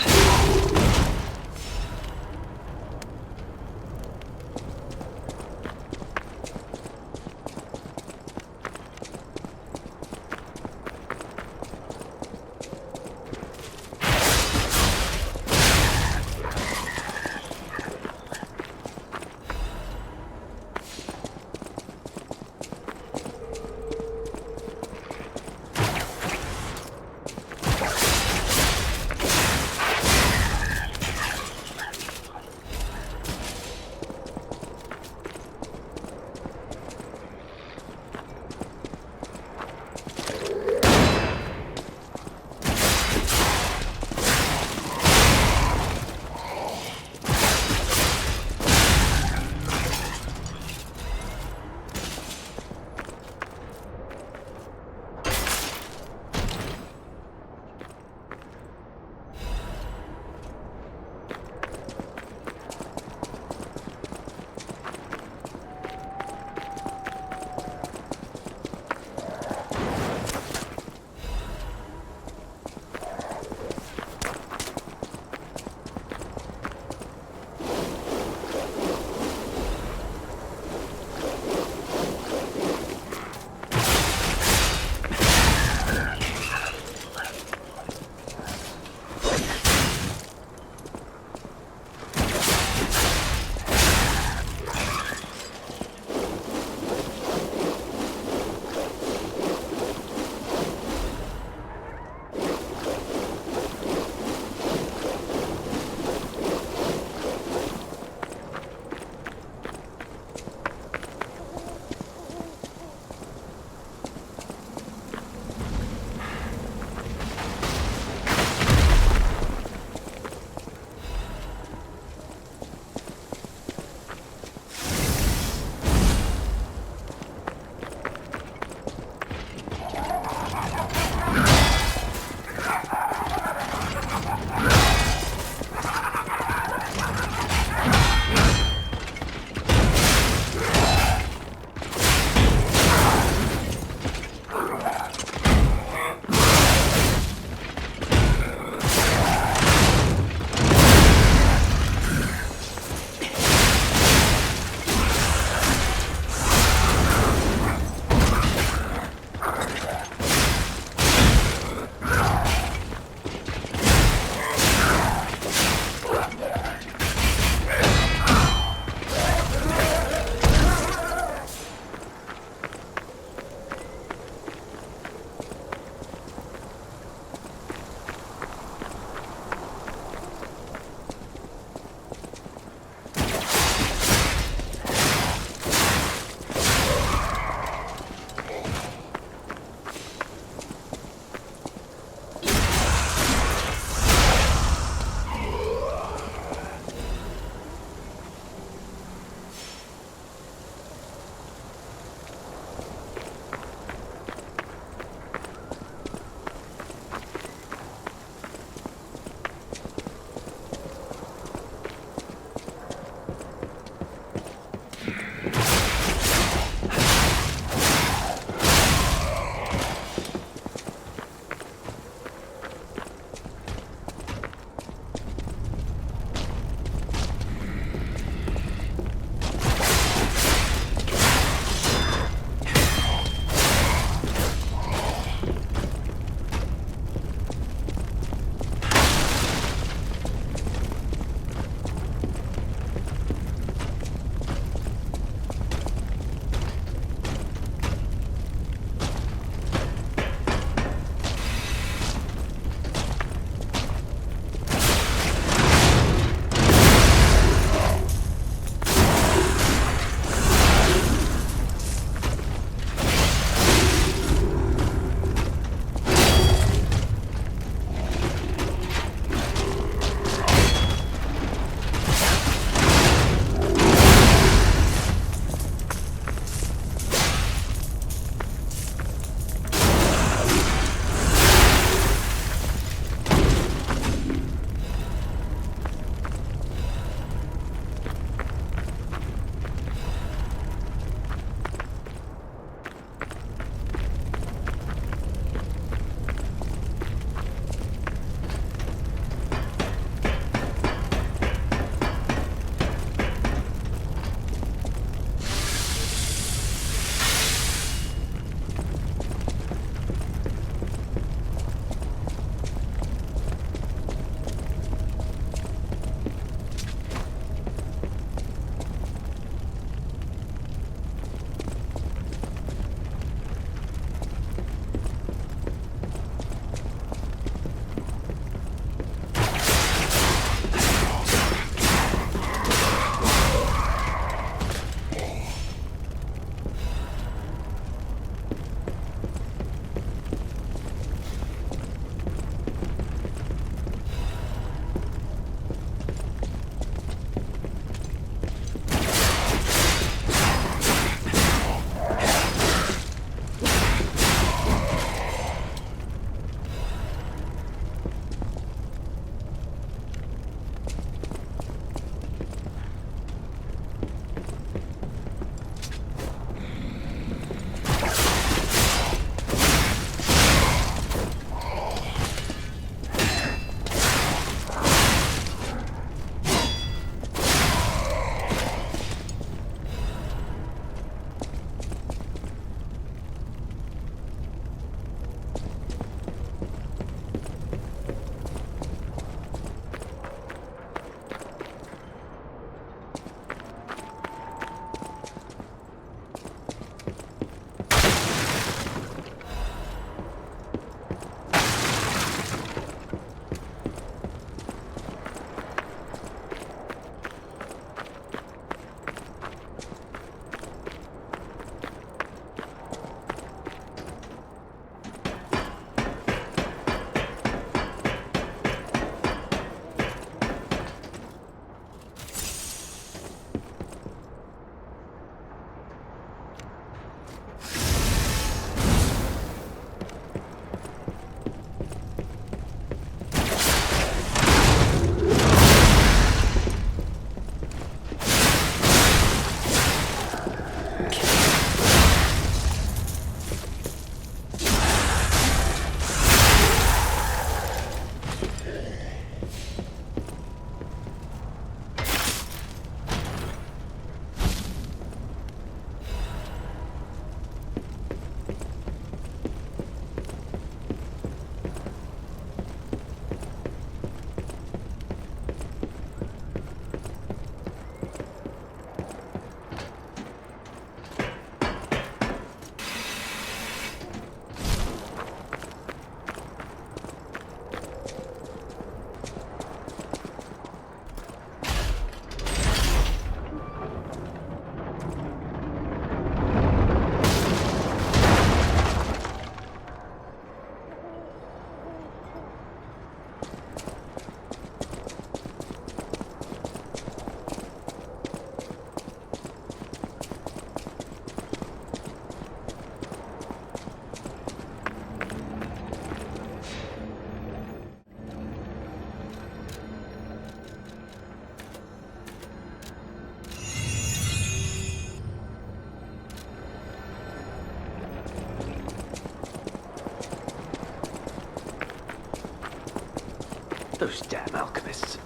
Those damn alchemists.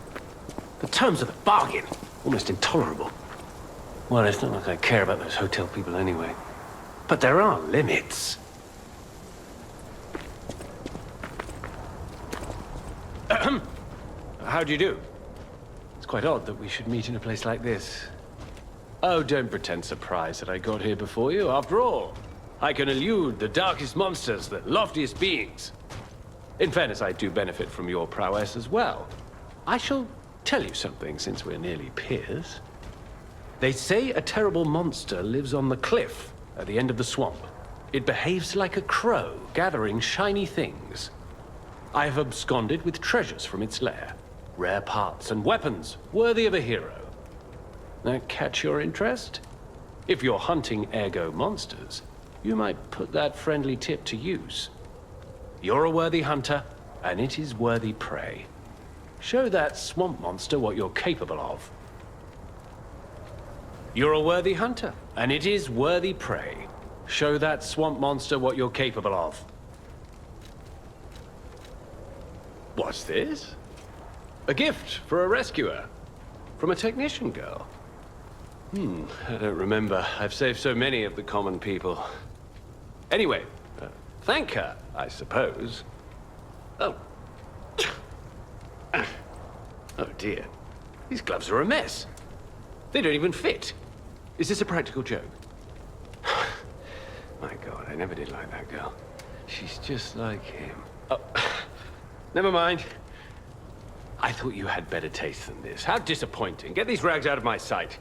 The terms of the bargain, almost intolerable. Well, it's not like I care about those hotel people anyway. But there are limits. How do you do? It's quite odd that we should meet in a place like this. Oh, don't pretend surprised that I got here before you. After all, I can elude the darkest monsters, the loftiest beings. In fairness, I do benefit from your prowess as well. I shall tell you something, since we're nearly peers. They say a terrible monster lives on the cliff at the end of the swamp. It behaves like a crow, gathering shiny things. I have absconded with treasures from its lair. Rare parts and weapons, worthy of a hero. That catch your interest? If you're hunting ergo monsters, you might put that friendly tip to use. You're a worthy hunter, and it is worthy prey. Show that swamp monster what you're capable of. You're a worthy hunter, and it is worthy prey. Show that swamp monster what you're capable of. What's this? A gift for a rescuer. From a technician girl. I don't remember. I've saved so many of the common people. Anyway, thank her, I suppose. Oh. Oh dear. These gloves are a mess. They don't even fit. Is this a practical joke? My God, I never did like that girl. She's just like him. Oh, never mind. I thought you had better taste than this. How disappointing. Get these rags out of my sight.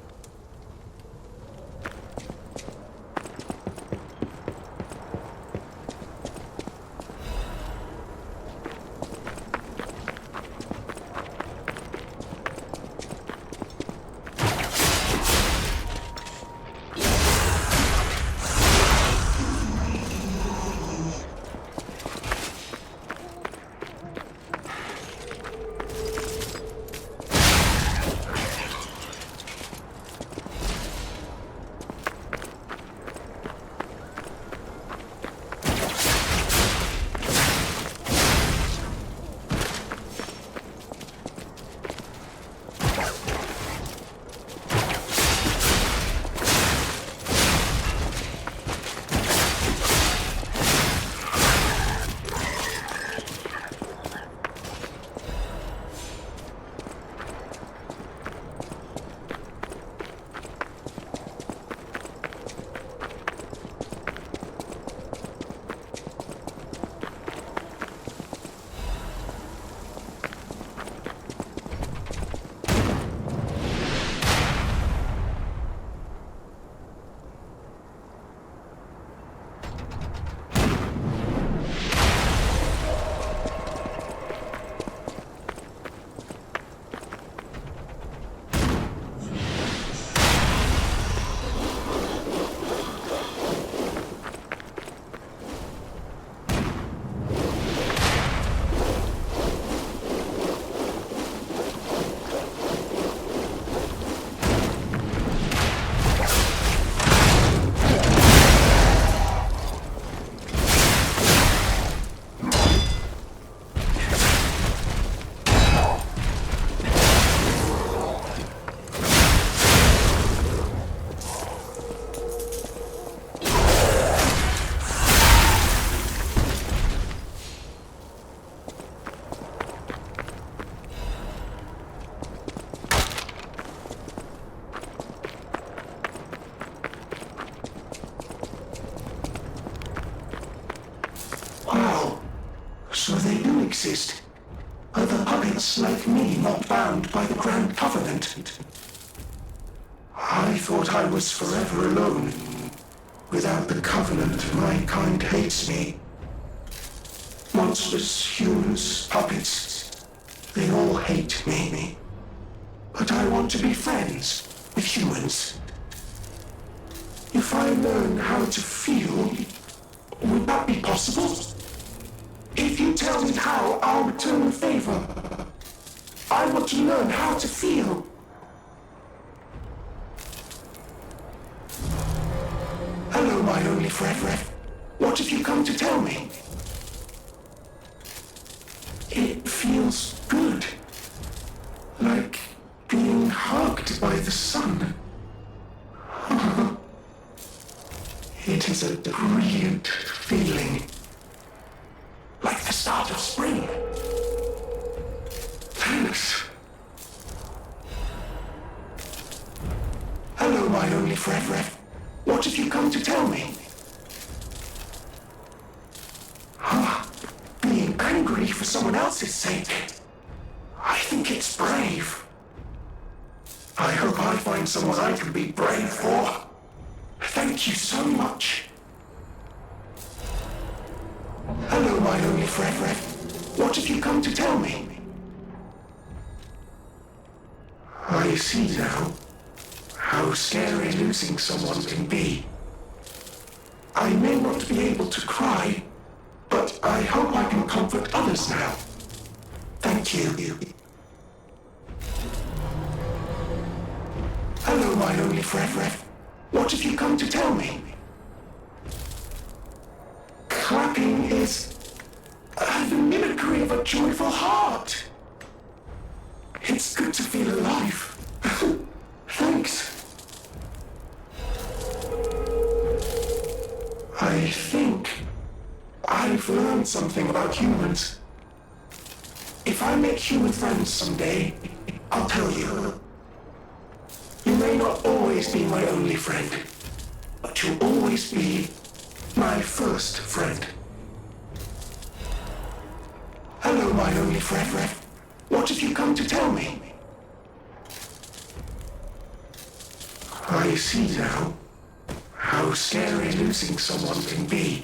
So they do exist. Other puppets like me not bound by the Grand Covenant. I thought I was forever alone. Without the Covenant, my kind hates me. Monsters, humans, puppets, they all hate me. But I want to be friends with humans. If I learn how to feel, would that be possible? If you tell me how, I'll return the favor. I want to learn how to feel. Hello, my only friend. What have you come to tell me? It feels good. start of spring. Thanks. Hello, my only friend. What have you come to tell me? Being angry for someone else's sake. I think it's brave. I hope I find someone I can be brave for. Thank you so much. Hello, my only friend. What have you come to tell me? I see now how scary losing someone can be. I may not be able to cry, but I hope I can comfort others now. Thank you. Hello, my only friend. What have you come to tell me? Clapping is the mimicry of a joyful heart. It's good to feel alive. Thanks. I think I've learned something about humans. If I make human friends someday, I'll tell you. You may not always be my only friend, but you'll always be my first friend. Hello, my only friend. What have you come to tell me? I see now how scary losing someone can be.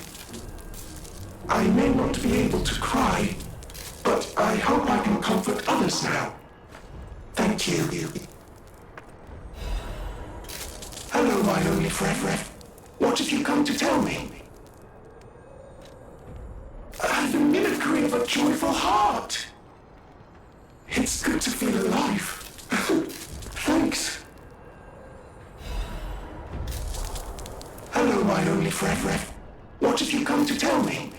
I may not be able to cry, but I hope I can comfort others now. Thank you. Hello, my only friend. What have you come to tell me? The mimicry of a joyful heart. It's good to feel alive. Thanks. Hello, my only friend. What have you come to tell me?